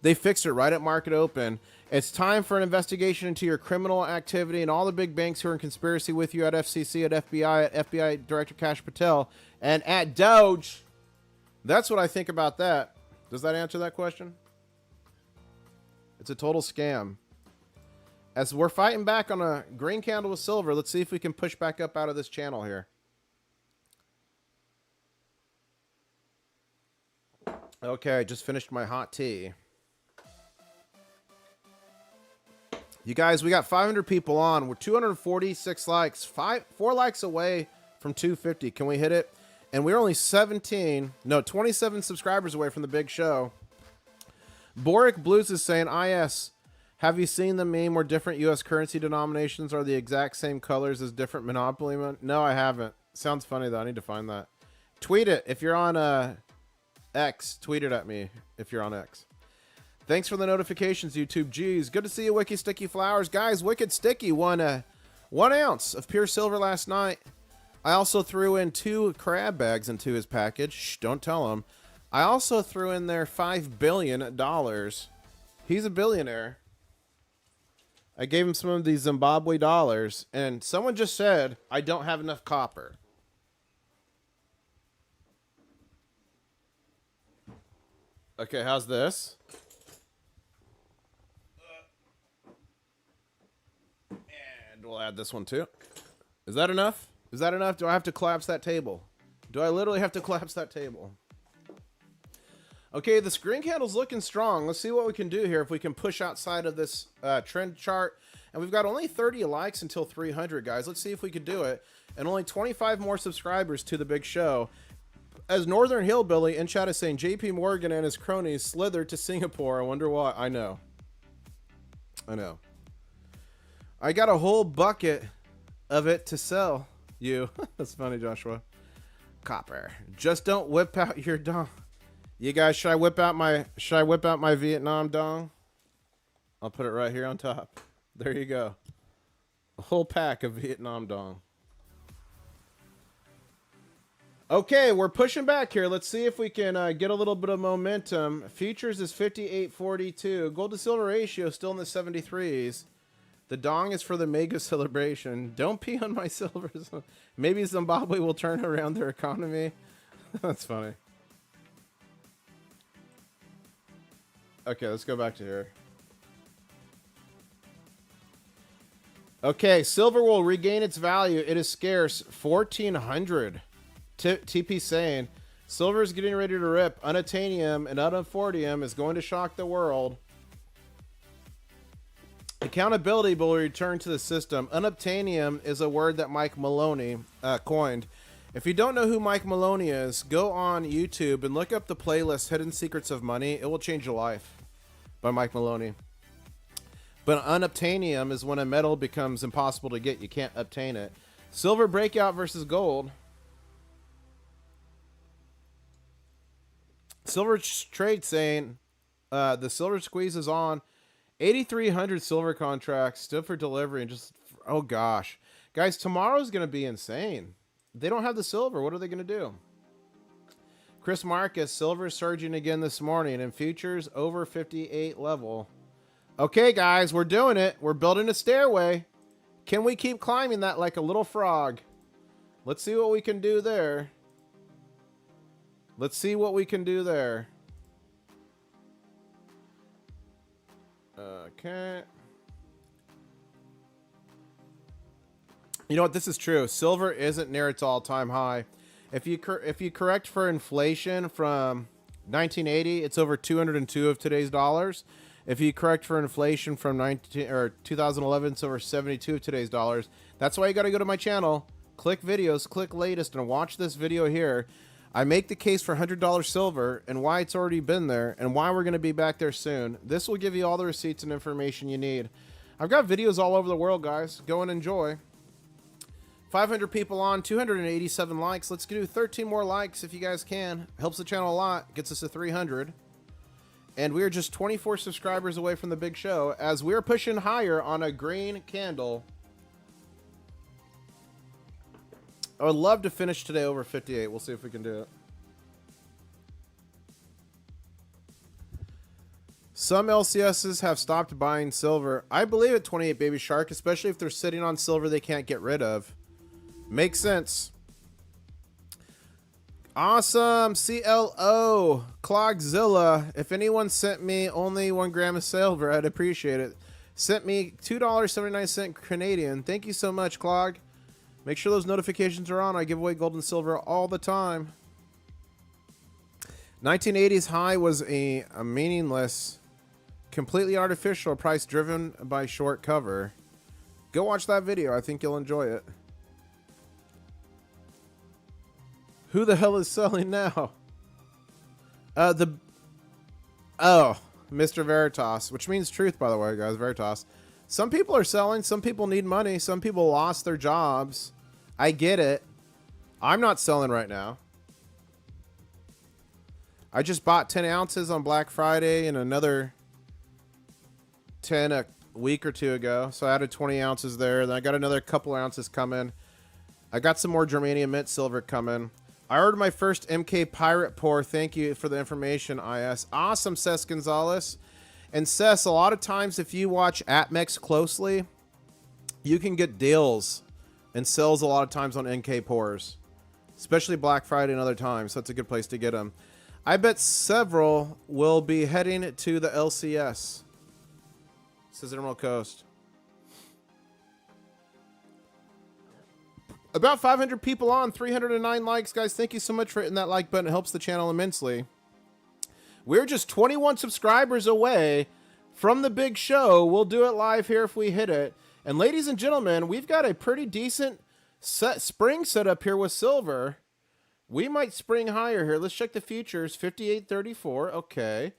They fixed it right at market open. It's time for an investigation into your criminal activity and all the big banks who are in conspiracy with you at FCC, at FBI Director Kash Patel, and at Doge. That's what I think about that. Does that answer that question? It's a total scam. As we're fighting back on a green candle with silver, let's see if we can push back up out of this channel here. Okay, I just finished my hot tea. You guys, we got 500 people on. We're 246 likes. 4 likes away from 250. Can we hit it? And we're only 27 subscribers away from the big show. Boric Blues is saying, IS, have you seen the meme where different U.S. currency denominations are the exact same colors as different Monopoly money? No, I haven't. Sounds funny, though. I need to find that. Tweet it. If you're on X, tweet it at me if you're on X. Thanks for the notifications, YouTube. Geez, good to see you, Wicked Sticky Flowers. Guys, Wicked Sticky won 1 ounce of pure silver last night. I also threw in 2 crab bags into his package. Shh, don't tell him. I also threw in there $5 billion. He's a billionaire. I gave him some of these Zimbabwe dollars, and someone just said, I don't have enough copper. Okay, how's this? And we'll add this one too. Is that enough? Is that enough? Do I have to collapse that table? Do I literally have to collapse that table? Okay, the screen candle's looking strong. Let's see what we can do here if we can push outside of this trend chart. And we've got only 30 likes until 300, guys. Let's see if we could do it. And only 25 more subscribers to the big show. As Northern Hillbilly in chat is saying, JP Morgan and his cronies slithered to Singapore. I wonder why. I know. I know. I got a whole bucket of it to sell you. That's funny, Joshua. Copper. Just don't whip out your dong. You guys, should I whip out my Vietnam dong? I'll put it right here on top. There you go. A whole pack of Vietnam dong. Okay, we're pushing back here. Let's see if we can get a little bit of momentum. Futures is 58.42. Gold to silver ratio still in the 73s. The dong is for the mega celebration. Don't pee on my silvers. Maybe Zimbabwe will turn around their economy. That's funny. Okay, let's go back to here. Okay, silver will regain its value. It is scarce. 1,400. TP saying, silver is getting ready to rip. Unobtainium and unobfordium is going to shock the world. Accountability will return to the system. Unobtainium is a word that Mike Maloney coined. If you don't know who Mike Maloney is, go on YouTube and look up the playlist Hidden Secrets of Money. It will change your life by Mike Maloney. But unobtainium is when a metal becomes impossible to get. You can't obtain it. Silver breakout versus gold. Silver trade saying, The silver squeeze is on. 8,300 silver contracts still for delivery, and just, oh gosh. Guys, tomorrow's going to be insane. They don't have the silver. What are they going to do? Chris Marcus, silver surging again this morning, and futures over 58 level. Okay, guys, we're doing it. We're building a stairway. Can we keep climbing that like a little frog? Let's see what we can do there. Let's see what we can do there. Okay. You know what? This is true. Silver isn't near its all-time high. If you correct for inflation from 1980, it's over 202 of today's dollars. If you correct for inflation from 2011, it's over 72 of today's dollars. That's why you got to go to my channel, click videos, click latest, and watch this video here. I make the case for $100 silver and why it's already been there and why we're going to be back there soon. This will give you all the receipts and information you need. I've got videos all over the world, guys. Go and enjoy. 500 people on, 287 likes. Let's do 13 more likes if you guys can. Helps the channel a lot. Gets us to 300. And we are just 24 subscribers away from the big show as we're pushing higher on a green candle. I would love to finish today over 58. We'll see if we can do it. Some LCSs have stopped buying silver. I believe it, 28 Baby Shark, especially if they're sitting on silver they can't get rid of. Makes sense. Awesome. CLO. Clogzilla. If anyone sent me only 1 gram of silver, I'd appreciate it. Sent me $2.79 Canadian. Thank you so much, Clog. Make sure those notifications are on. I give away gold and silver all the time. 1980s high was a meaningless, completely artificial price driven by short cover. Go watch that video. I think you'll enjoy it. Who the hell is selling now? Mr. Veritas, which means truth, by the way, guys. Veritas. Some people are selling. Some people need money. Some people lost their jobs. I get it. I'm not selling right now. I just bought 10 ounces on Black Friday and another 10 a week or two ago. So I added 20 ounces there. Then I got another couple ounces coming. I got some more germanium mint silver coming. I ordered my first MK Pirate pour. Thank you for the information, IS. Awesome, Cess Gonzalez. And Cess, a lot of times if you watch APMEX closely, you can get deals and sales a lot of times on NK pours, especially Black Friday and other times. So that's a good place to get them. I bet several will be heading to the LCS, says Emerald Coast. About 500 people on, 309 likes, guys. Thank you so much for hitting that like button. It helps the channel immensely. We're just 21 subscribers away from the big show. We'll do it live here if we hit it. And ladies and gentlemen, we've got a pretty decent spring set up here with silver. We might spring higher here. Let's check the futures. 58.34. Okay.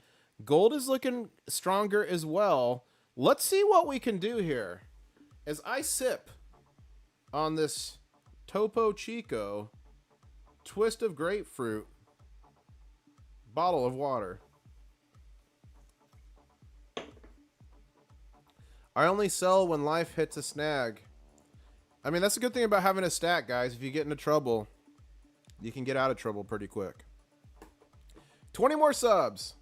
Gold is looking stronger as well. Let's see what we can do here. As I sip on this Topo Chico twist of grapefruit bottle of water. I only sell when life hits a snag. I mean, that's a good thing about having a stack, guys. If you get into trouble, you can get out of trouble pretty quick. 20 more subs.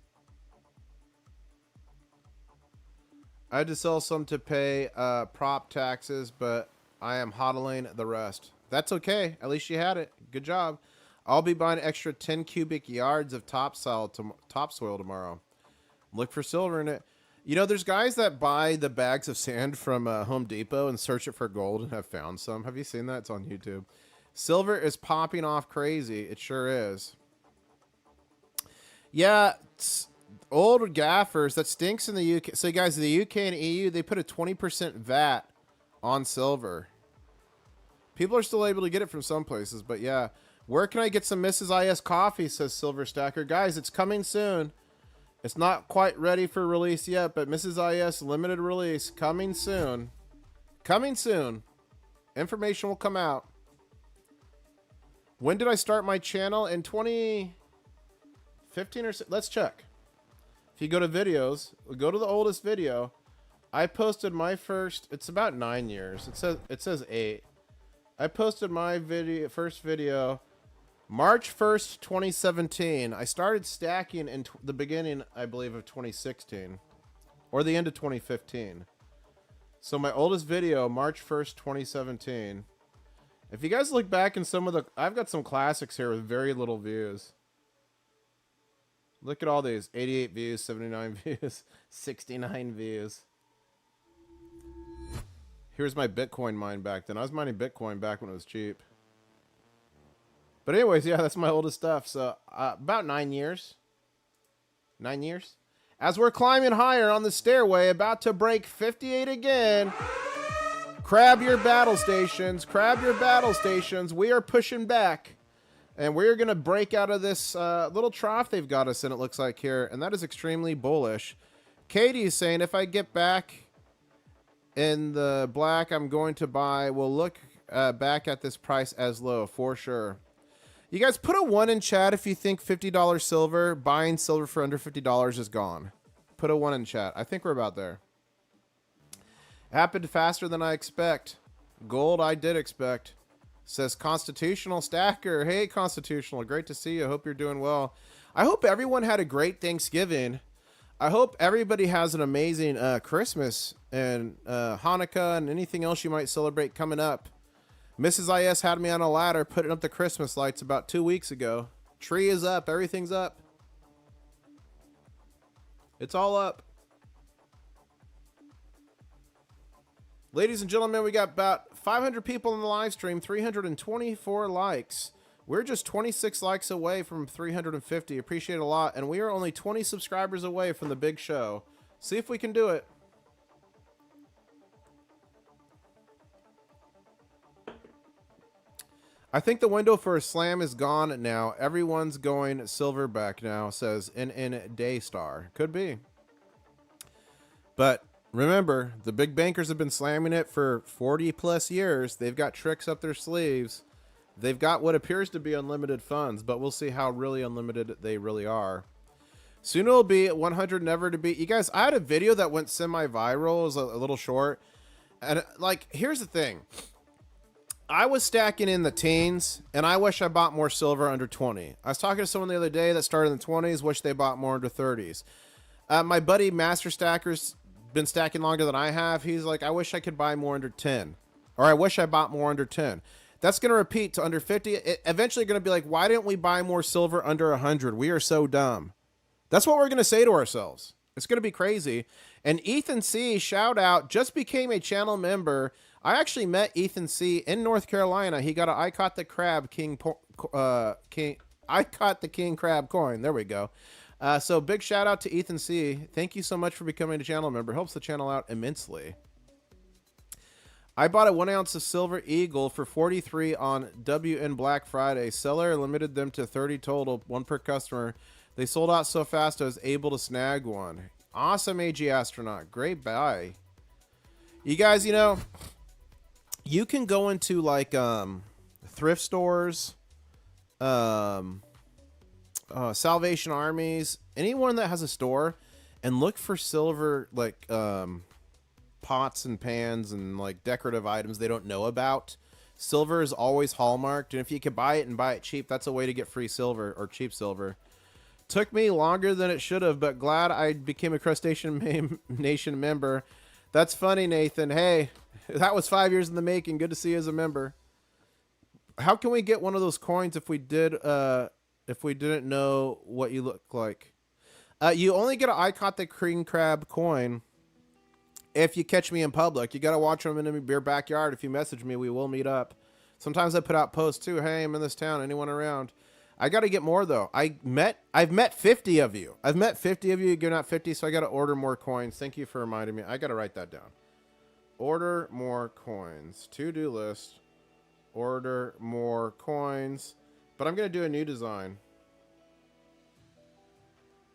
I had to sell some to pay prop taxes, but I am hodling the rest. That's okay. At least you had it. Good job. I'll be buying extra 10 cubic yards of topsoil tomorrow. Look for silver in it. You know, there's guys that buy the bags of sand from Home Depot and search it for gold and have found some. Have you seen that? It's on YouTube. Silver is popping off crazy. It sure is. Yeah, old gaffers. That stinks in the UK. So, guys, the UK and EU, they put a 20% VAT on silver. People are still able to get it from some places, but yeah. Where can I get some Mrs. IS coffee, says Silver Stacker. Guys, it's coming soon. It's not quite ready for release yet, but Mrs. IS limited release coming soon. Coming soon. Information will come out. When did I start my channel? In 2015 or so? Let's check. If you go to videos, go to the oldest video. I posted my first, it's about 9 years. It says 8. I posted my first video March 1st, 2017. I started stacking in the beginning, I believe, of 2016 or the end of 2015. So my oldest video, March 1st, 2017. If you guys look back in some of the, I've got some classics here with very little views. Look at all these, 88 views, 79 views, 69 views. Here's my Bitcoin mine back then. I was mining Bitcoin back when it was cheap. But anyways, yeah, that's my oldest stuff. So about 9 years. 9 years. As we're climbing higher on the stairway, about to break 58 again. Crab your battle stations. Crab your battle stations. We are pushing back. And we're going to break out of this little trough they've got us in, it looks like here. And that is extremely bullish. Katie is saying, if I get back in the black, I'm going to buy. We'll look back at this price as low, for sure. You guys put a 1 in chat if you think $50 silver, buying silver for under $50 is gone. Put a 1 in chat. I think we're about there. Happened faster than I expect. Gold I did expect. Says Constitutional Stacker. Hey, Constitutional. Great to see you. Hope you're doing well. I hope everyone had a great Thanksgiving. I hope everybody has an amazing Christmas and Hanukkah and anything else you might celebrate coming up. Mrs. IS had me on a ladder putting up the Christmas lights about 2 weeks ago. Tree is up. Everything's up. It's all up. Ladies and gentlemen, we got about 500 people in the live stream, 324 likes. We're just 26 likes away from 350. Appreciate it a lot. And we are only 20 subscribers away from the big show. See if we can do it. I think the window for a slam is gone now. Everyone's going silverback now, says NN Daystar. Could be. But remember, the big bankers have been slamming it for 40 plus years. They've got tricks up their sleeves. They've got what appears to be unlimited funds, but we'll see how really unlimited they really are. Soon it'll be 100 never to beat. You guys, I had a video that went semi-viral. It was a little short. And like, here's the thing. I was stacking in the teens, and I wish I bought more silver under 20. I was talking to someone the other day that started in the 20s, wish they bought more under 30s. My buddy Master Stacker's been stacking longer than I have. He's like, I wish I could buy more under 10. Or I wish I bought more under 10. That's going to repeat to under 50. Eventually going to be like, why didn't we buy more silver under 100? We are so dumb. That's what we're going to say to ourselves. It's going to be crazy. And Ethan C, shout out, just became a channel member. I actually met Ethan C in North Carolina. He got I caught the crab king I caught the king crab coin. There we go. So big shout out to Ethan C. Thank you so much for becoming a channel member. Helps the channel out immensely. I bought a 1 ounce of silver eagle for 43 on WN Black Friday. Seller limited them to 30 total, 1 per customer. They sold out so fast I was able to snag one. Awesome, AG Astronaut. Great buy. You guys, you know, you can go into like thrift stores, Salvation Armies, anyone that has a store, and look for silver like pots and pans and like decorative items they don't know about. Silver is always hallmarked, and if you can buy it and buy it cheap, that's a way to get free silver or cheap silver. Took me longer than it should have, but glad I became a Crustacean Nation member. That's funny, Nathan. Hey, that was 5 years in the making. Good to see you as a member. How can we get one of those coins if we didn't know what you look like? You only get an I caught the king crab coin if you catch me in public. You got to watch them in your backyard. If you message me, we will meet up. Sometimes I put out posts too. Hey, I'm in this town. Anyone around? I got to get more though. I've met 50 of you. I've met 50 of you. You're not 50, so I got to order more coins. Thank you for reminding me. I got to write that down. Order more coins. To-do list. Order more coins. But I'm going to do a new design.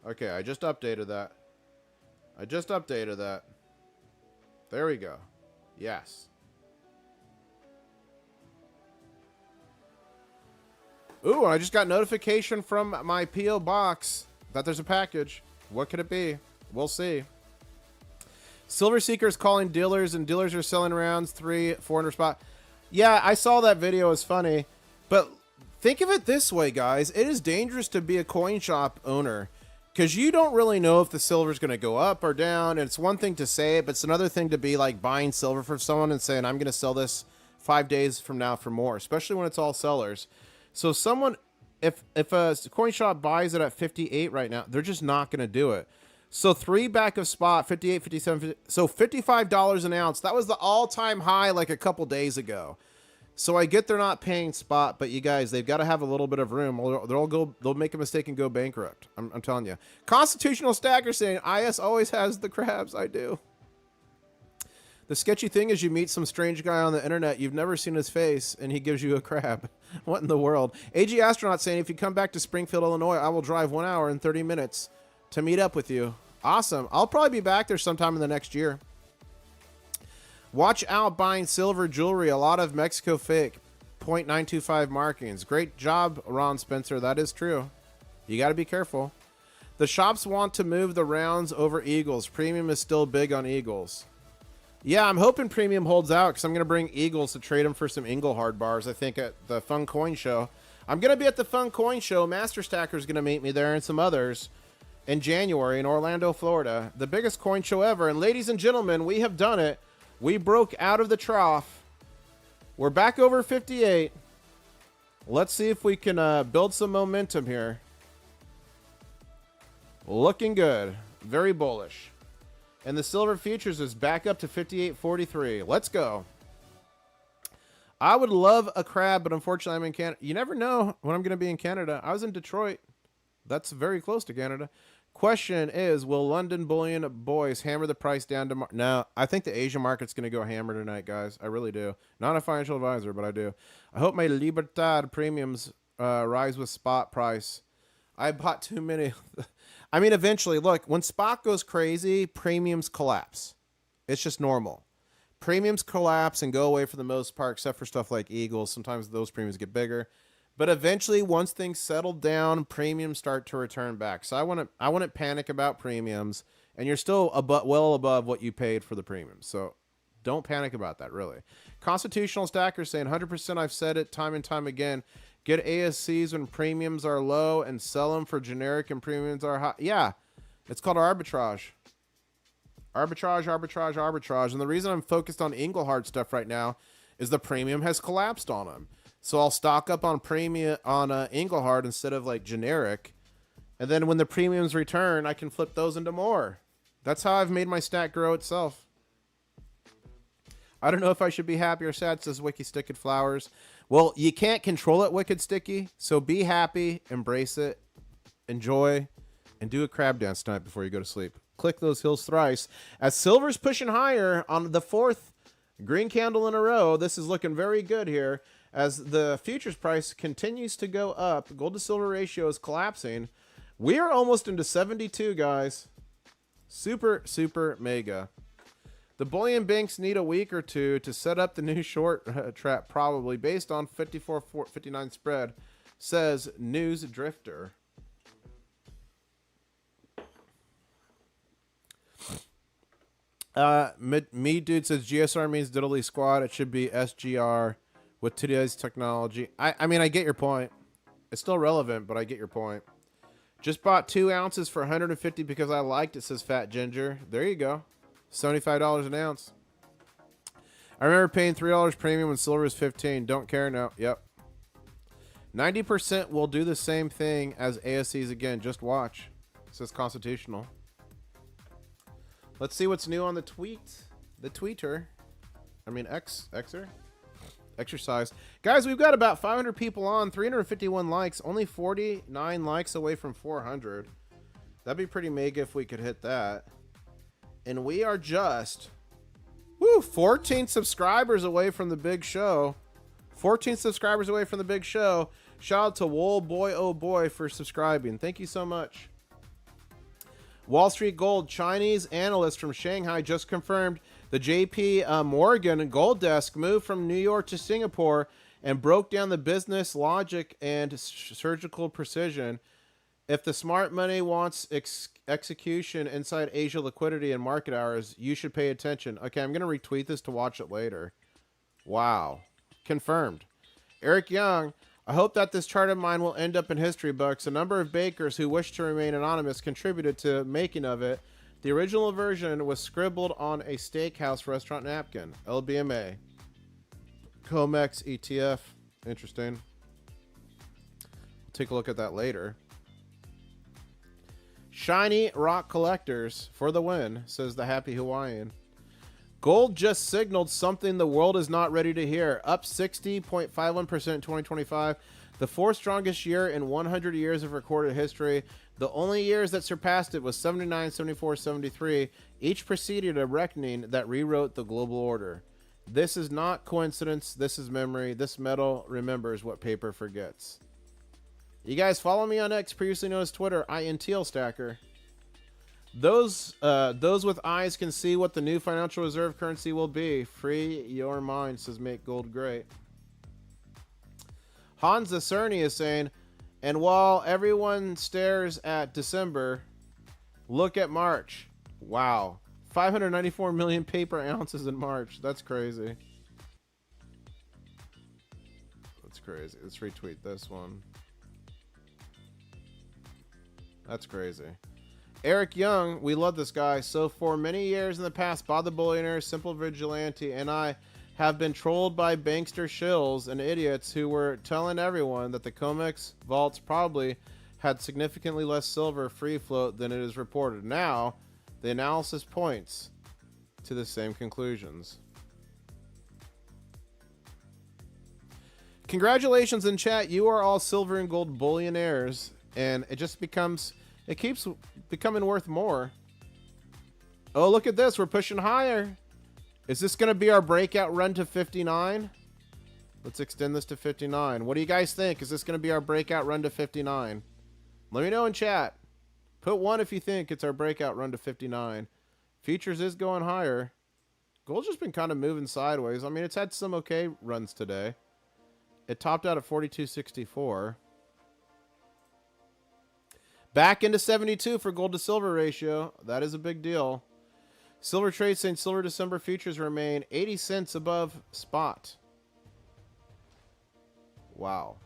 Okay, I just updated that. There we go. Yes. Ooh, I just got notification from my P.O. box that there's a package. What could it be? We'll see. Silver Seekers calling dealers, and dealers are selling rounds 300-400 spot. Yeah, I saw that video. It's funny. But think of it this way, guys. It is dangerous to be a coin shop owner because you don't really know if the silver is going to go up or down. And it's one thing to say it, but it's another thing to be like buying silver from someone and saying, I'm going to sell this 5 days from now for more, especially when it's all sellers. So someone, if a coin shop buys it at 58 right now, they're just not going to do it. So 3 back of spot, 58, 57, 50, so $55 an ounce. That was the all-time high like a couple days ago. So I get they're not paying spot, but you guys, they've got to have a little bit of room. Or they'll make a mistake and go bankrupt. I'm telling you. Constitutional Stacker saying, IS always has the crabs. I do. The sketchy thing is you meet some strange guy on the internet. You've never seen his face, and he gives you a crab. What in the world? AG Astronaut saying, if you come back to Springfield, Illinois, I will drive 1 hour and 30 minutes to meet up with you. Awesome. I'll probably be back there sometime in the next year. Watch out buying silver jewelry. A lot of Mexico fake. 0.925 markings. Great job, Ron Spencer. That is true. You got to be careful. The shops want to move the rounds over Eagles. Premium is still big on Eagles. Yeah, I'm hoping Premium holds out because I'm going to bring Eagles to trade them for some Engelhard bars, I think, at the Fun Coin Show. I'm going to be at the Fun Coin Show. Master Stacker's going to meet me there and some others in January in Orlando, Florida. The biggest coin show ever. And ladies and gentlemen, we have done it. We broke out of the trough. We're back over 58. Let's see if we can build some momentum here. Looking good. Very bullish. And the silver futures is back up to 58.43. Let's go. I would love a crab, but unfortunately I'm in Canada. You never know when I'm going to be in Canada. I was in Detroit. That's very close to Canada. Question is, will London bullion boys hammer the price down to... No, I think the Asian market's going to go hammer tonight, guys. I really do. Not a financial advisor, but I do. I hope my Libertad premiums rise with spot price. I bought too many. I mean, eventually, look, when spot goes crazy, premiums collapse. It's just normal. Premiums collapse and go away for the most part, except for stuff like Eagles. Sometimes those premiums get bigger. But eventually, once things settle down, premiums start to return back. So I wouldn't panic about premiums, and you're still well above what you paid for the premiums. So don't panic about that, really. Constitutional Stacker saying 100%. I've said it time and time again. Get ASCs when premiums are low and sell them for generic and premiums are high. Yeah, it's called arbitrage. Arbitrage, arbitrage, arbitrage. And the reason I'm focused on Engelhard stuff right now is the premium has collapsed on them. So I'll stock up on premium on Engelhard instead of like generic. And then when the premiums return, I can flip those into more. That's how I've made my stack grow itself. I don't know if I should be happy or sad, says Wicked Sticky Flowers. Well, you can't control it, Wicked Sticky. So be happy, embrace it, enjoy, and do a crab dance tonight before you go to sleep. Click those heels thrice. As silver's pushing higher on the 4th green candle in a row, this is looking very good here. As the futures price continues to go up, gold to silver ratio is collapsing. We are almost into 72, guys. Super, super mega. The bullion banks need a week or two to set up the new short trap, probably based on 54.59 spread, says News Drifter. Me dude says GSR means diddly squad. It should be SGR with today's technology. I mean, I get your point. It's still relevant, but I get your point. Just bought 2 ounces for 150 because I liked it, says Fat Ginger. There you go. $75 an ounce. I remember paying $3 premium when silver was 15. Don't care now. Yep. 90% will do the same thing as ASCs again. Just watch. Says Constitutional. Let's see what's new on the tweeter. I mean, Xer. Exercise. Guys, we've got about 500 people on, 351 likes, only 49 likes away from 400. That'd be pretty mega if we could hit that. And we are just 14 subscribers away from the big show. 14 subscribers away from the big show. Shout out to Wool Boy Oh Boy for subscribing. Thank you so much. Wall Street Gold, Chinese analyst from Shanghai just confirmed the JP Morgan Gold Desk moved from New York to Singapore and broke down the business logic and surgical precision. If the smart money wants execution inside Asia liquidity and market hours, you should pay attention. Okay, I'm going to retweet this to watch it later. Wow. Confirmed. Eric Young, I hope that this chart of mine will end up in history books. A number of bakers who wish to remain anonymous contributed to making of it. The original version was scribbled on a steakhouse restaurant napkin. LBMA. COMEX ETF. Interesting. We'll take a look at that later. Shiny rock collectors for the win, says the happy Hawaiian. Gold just signaled something the world is not ready to hear. Up 60.51% in 2025. The fourth strongest year in 100 years of recorded history. The only years that surpassed it was 79, 74, 73. Each preceded a reckoning that rewrote the global order. This is not coincidence. This is memory. This metal remembers what paper forgets. You guys follow me on X, previously known as Twitter, INTL Stacker. Those with eyes can see what the new financial reserve currency will be. Free your mind, says Make Gold Great. Hans Cerny is saying, and while everyone stares at December, look at March. Wow. 594 million paper ounces in March. That's crazy. That's crazy. Let's retweet this one. That's crazy. Eric Young, we love this guy. So for many years in the past, Bob the Billionaire, Simple Vigilante, and I have been trolled by bankster shills and idiots who were telling everyone that the COMEX vaults probably had significantly less silver free float than it is reported. Now, the analysis points to the same conclusions. Congratulations in chat. You are all silver and gold billionaires, and it just keeps becoming worth more. Oh, look at this. We're pushing higher. Is this going to be our breakout run to 59? Let's extend this to 59. What do you guys think? Is this going to be our breakout run to 59? Let me know in chat. Put 1 if you think it's our breakout run to 59. Futures is going higher. Gold's just been kind of moving sideways. I mean, it's had some okay runs today. It topped out at 42.64. Back into 72 for gold to silver ratio. That is a big deal. Silver trade saying silver December futures remain 80 cents above spot. Wow.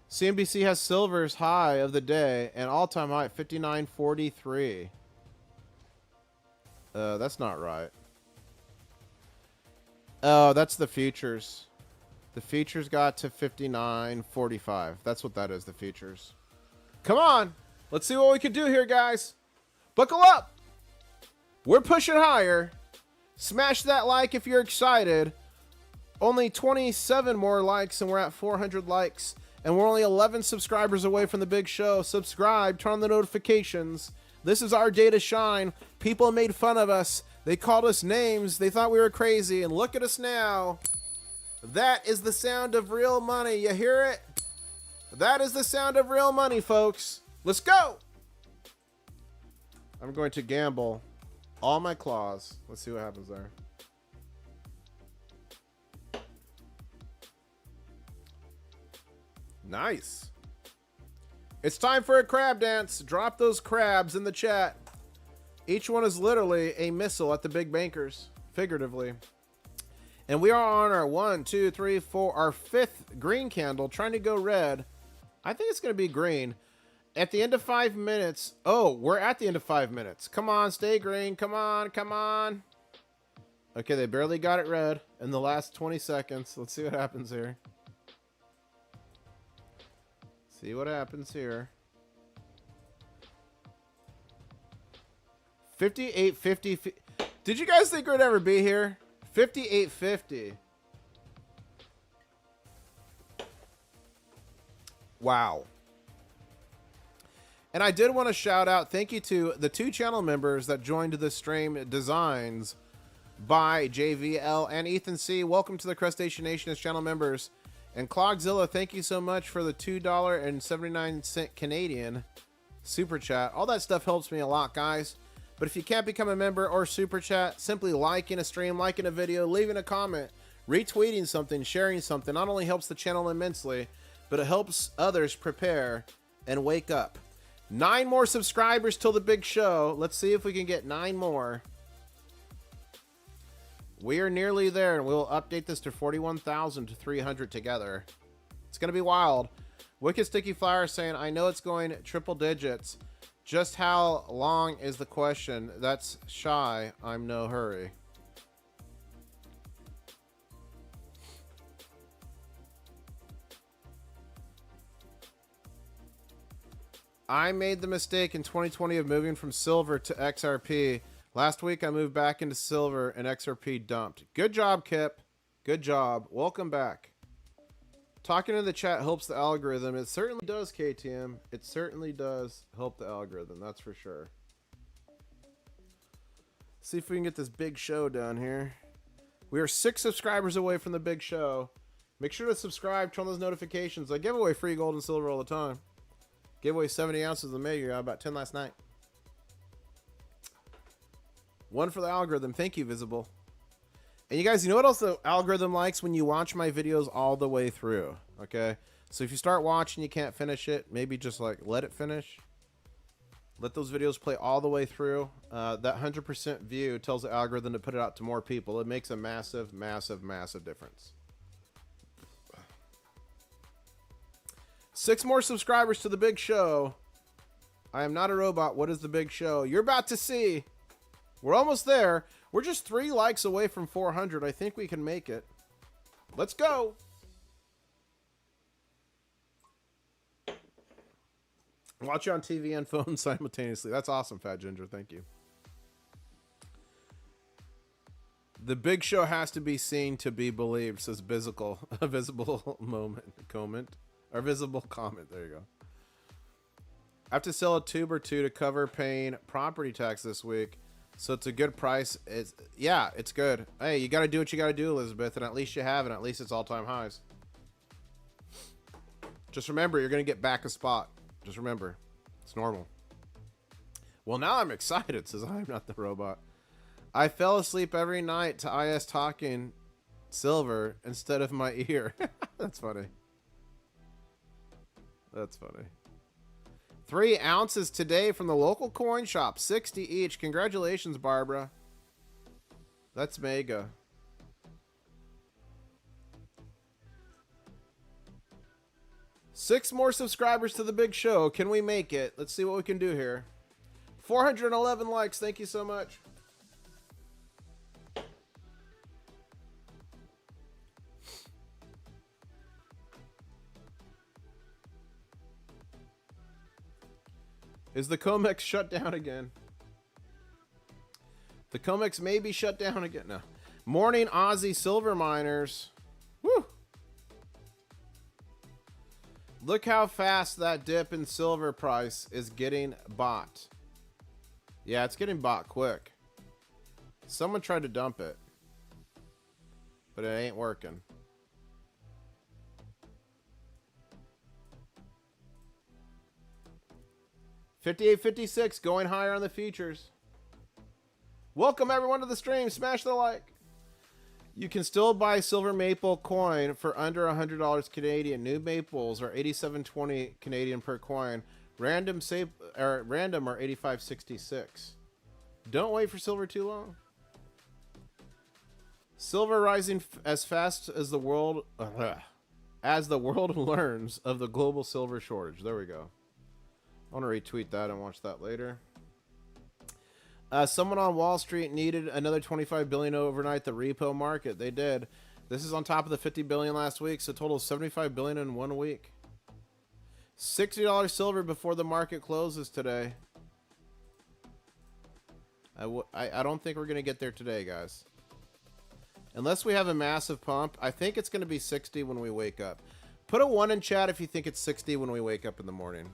CNBC has silver's high of the day and all-time high at 59.43. That's not right. Oh, that's the futures. The futures got to 59.45. That's what that is, the futures. Come on. Let's see what we can do here, guys. Buckle up. We're pushing higher. Smash that like if you're excited. Only 27 more likes and we're at 400 likes. And we're only 11 subscribers away from the big show. Subscribe, turn on the notifications. This is our day to shine. People made fun of us. They called us names. They thought we were crazy. And look at us now. That is the sound of real money. You hear it? That is the sound of real money, folks. Let's go. I'm going to gamble all my claws. Let's see what happens there. Nice. It's time for a crab dance. Drop those crabs in the chat. Each one is literally a missile at the big bankers, figuratively. And we are on our 1, 2, 3, 4, our 5th green candle, trying to go red. I think it's going to be green. At the end of 5 minutes. Oh, we're at the end of 5 minutes. Come on, stay green. Come on, come on. Okay, they barely got it red in the last 20 seconds. Let's see what happens here. See what happens here. 58.50. Did you guys think we'd ever be here? 58.50. Wow. And I did want to shout out, thank you to the 2 channel members that joined the stream, Designs by JVL and Ethan C. Welcome to the Crustacean Nation as channel members. And Clogzilla, thank you so much for the $2.79 Canadian super chat. All that stuff helps me a lot, guys. But if you can't become a member or super chat, simply liking a stream, liking a video, leaving a comment, retweeting something, sharing something, not only helps the channel immensely, but it helps others prepare and wake up. 9 more subscribers till the big show. Let's see if we can get 9 more. We are nearly there, and we'll update this to 41,300 together. It's going to be wild. Wicked Sticky Flower saying, I know it's going triple digits. Just how long is the question? That's shy. I'm no hurry. I made the mistake in 2020 of moving from silver to XRP. Last week, I moved back into silver and XRP dumped. Good job, Kip. Good job. Welcome back. Talking in the chat helps the algorithm. It certainly does, KTM. It certainly does help the algorithm. That's for sure. See if we can get this big show down here. We are 6 subscribers away from the big show. Make sure to subscribe, turn on those notifications. I give away free gold and silver all the time. Gave away 70 ounces of the Mega. About 10 last night. 1 for the algorithm. Thank you, Visible. And you guys, you know what else the algorithm likes? When you watch my videos all the way through. Okay? So if you start watching, you can't finish it. Maybe just like let it finish. Let those videos play all the way through. That 100% view tells the algorithm to put it out to more people. It makes a massive, massive, massive difference. 6 more subscribers to the big show. I am not a robot. What is the big show? You're about to see. We're almost there. We're just 3 likes away from 400. I think we can make it. Let's go. Watch you on TV and phone simultaneously. That's awesome, Fat Ginger. Thank you. The big show has to be seen to be believed, says Bizicle. A visible comment. Or visible comment. There you go. I have to sell a tube or 2 to cover paying property tax this week. So it's a good price. Yeah, it's good. Hey, you got to do what you got to do, Elizabeth. And at least you have, and at least it's all-time highs. Just remember, you're going to get back a spot. Just remember. It's normal. Well, now I'm excited, says I'm not the robot. I fell asleep every night to IS talking silver instead of my ear. That's funny. That's funny. 3 ounces today from the local coin shop. 60 each. Congratulations, Barbara. That's mega. Six more subscribers to the big show. Can we make it? Let's see what we can do here. 411 likes. Thank you so much. Is the COMEX shut down again? The COMEX may be shut down again. No. Morning Aussie silver miners. Woo! Look how fast that dip in silver price is getting bought. Yeah, it's getting bought quick. Someone tried to dump it, but it ain't working. $58.56 going higher on the futures. Welcome everyone to the stream. Smash the like. You can still buy silver maple coin for under $100 Canadian. New maples are $87.20 Canadian per coin. Random are $85.66. Don't wait for silver too long. Silver rising as fast as the world learns of the global silver shortage. There we go. I want to retweet that and watch that later. Someone on Wall Street needed another 25 billion overnight. The repo market, they did. This is on top of the 50 billion last week, so a total of 75 billion in 1 week. $60 silver before the market closes today. I don't think we're going to get there today, guys. Unless we have a massive pump. I think it's going to be 60 when we wake up. Put a 1 in chat if you think it's 60 when we wake up in the morning.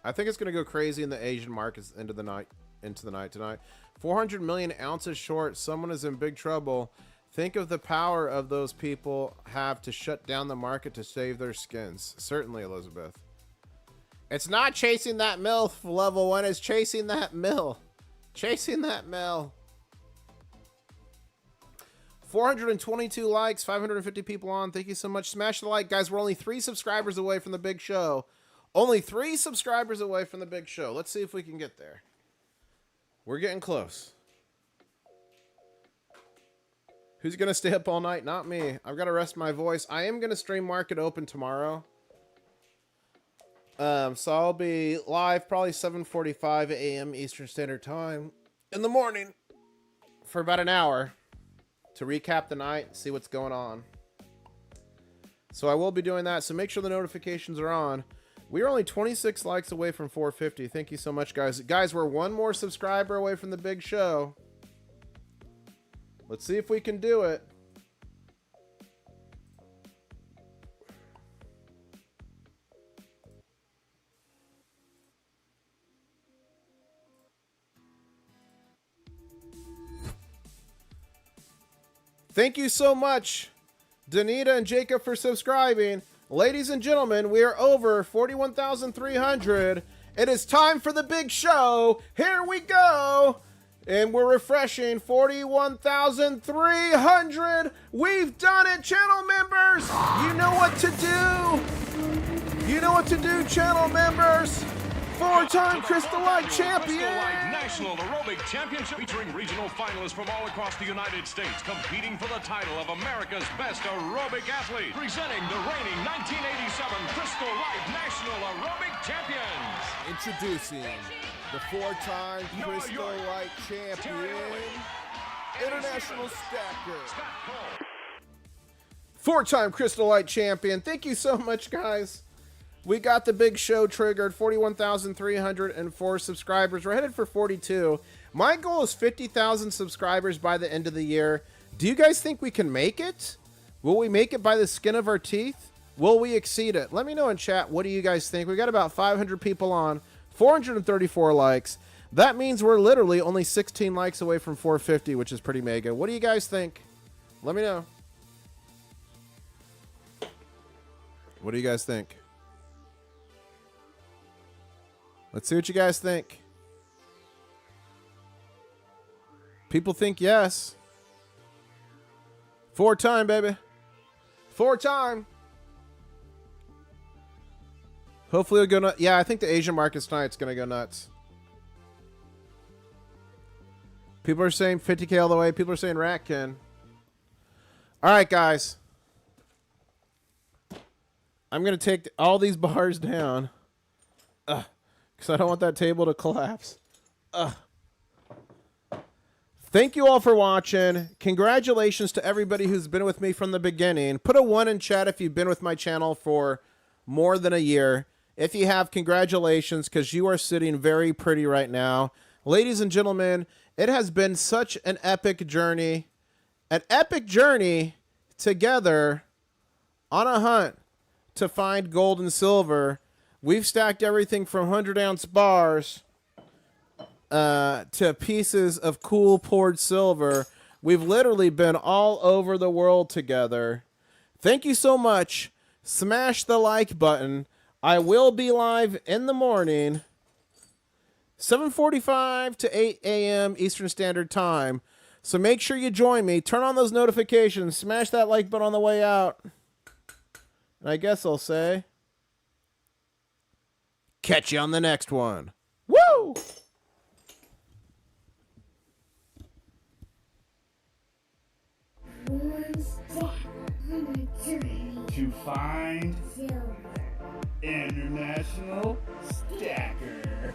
I think it's going to go crazy in the Asian markets into the night tonight. 400 million ounces short. Someone is in big trouble. Think of the power of those people have to shut down the market to save their skins. Certainly, Elizabeth. It's not chasing that mill, level 1. It's chasing that mill. Chasing that mill. 422 likes, 550 people on. Thank you so much. Smash the like, guys. We're only 3 subscribers away from the big show. Only 3 subscribers away from the big show. Let's see if we can get there. We're getting close. Who's going to stay up all night? Not me. I've got to rest my voice. I am going to stream Market Open tomorrow. So I'll be live probably 7:45 a.m. Eastern Standard Time in the morning for about an hour to recap the night and see what's going on. So I will be doing that. So make sure the notifications are on. We are only 26 likes away from 450. Thank you so much, guys. Guys, we're 1 more subscriber away from the big show. Let's see if we can do it. Thank you so much, Danita and Jacob, for subscribing. Ladies and gentlemen, we are over 41,300. It is time for the big show. Here we go. And we're refreshing 41,300. We've done it, channel members. You know what to do. You know what to do, channel members. 4-time Crystal Light champion. Crystal Light National Aerobic Championship featuring regional finalists from all across the United States competing for the title of America's Best Aerobic Athlete. Presenting the reigning 1987 Crystal Light National Aerobic Champions. Introducing the 4-time Crystal Light champion, International Stacker. 4-time Crystal Light champion. Thank you so much, guys. We got the big show triggered. 41,304 subscribers. We're headed for 42. My goal is 50,000 subscribers by the end of the year. Do you guys think we can make it? Will we make it by the skin of our teeth? Will we exceed it? Let me know in chat. What do you guys think? We got about 500 people on. 434 likes. That means we're literally only 16 likes away from 450, which is pretty mega. What do you guys think? Let me know. What do you guys think? Let's see what you guys think. People think yes. 4-time, baby. 4-time. Hopefully it'll go nuts. Yeah, I think the Asian markets tonight's going to go nuts. People are saying 50K all the way. People are saying Ratkin. All right, guys. I'm going to take all these bars down. Because I don't want that table to collapse. Thank you all for watching. Congratulations to everybody who's been with me from the beginning. Put a 1 in chat if you've been with my channel for more than a year. If you have, congratulations, because you are sitting very pretty right now. Ladies and gentlemen, it has been such an epic journey. An epic journey together on a hunt to find gold and silver. We've stacked everything from 100-ounce bars to pieces of cool poured silver. We've literally been all over the world together. Thank you so much. Smash the like button. I will be live in the morning, 7:45 to 8 a.m. Eastern Standard Time. So make sure you join me. Turn on those notifications. Smash that like button on the way out. And I guess I'll say, catch you on the next one. Woo! One step on a journey to find silver. International Stacker.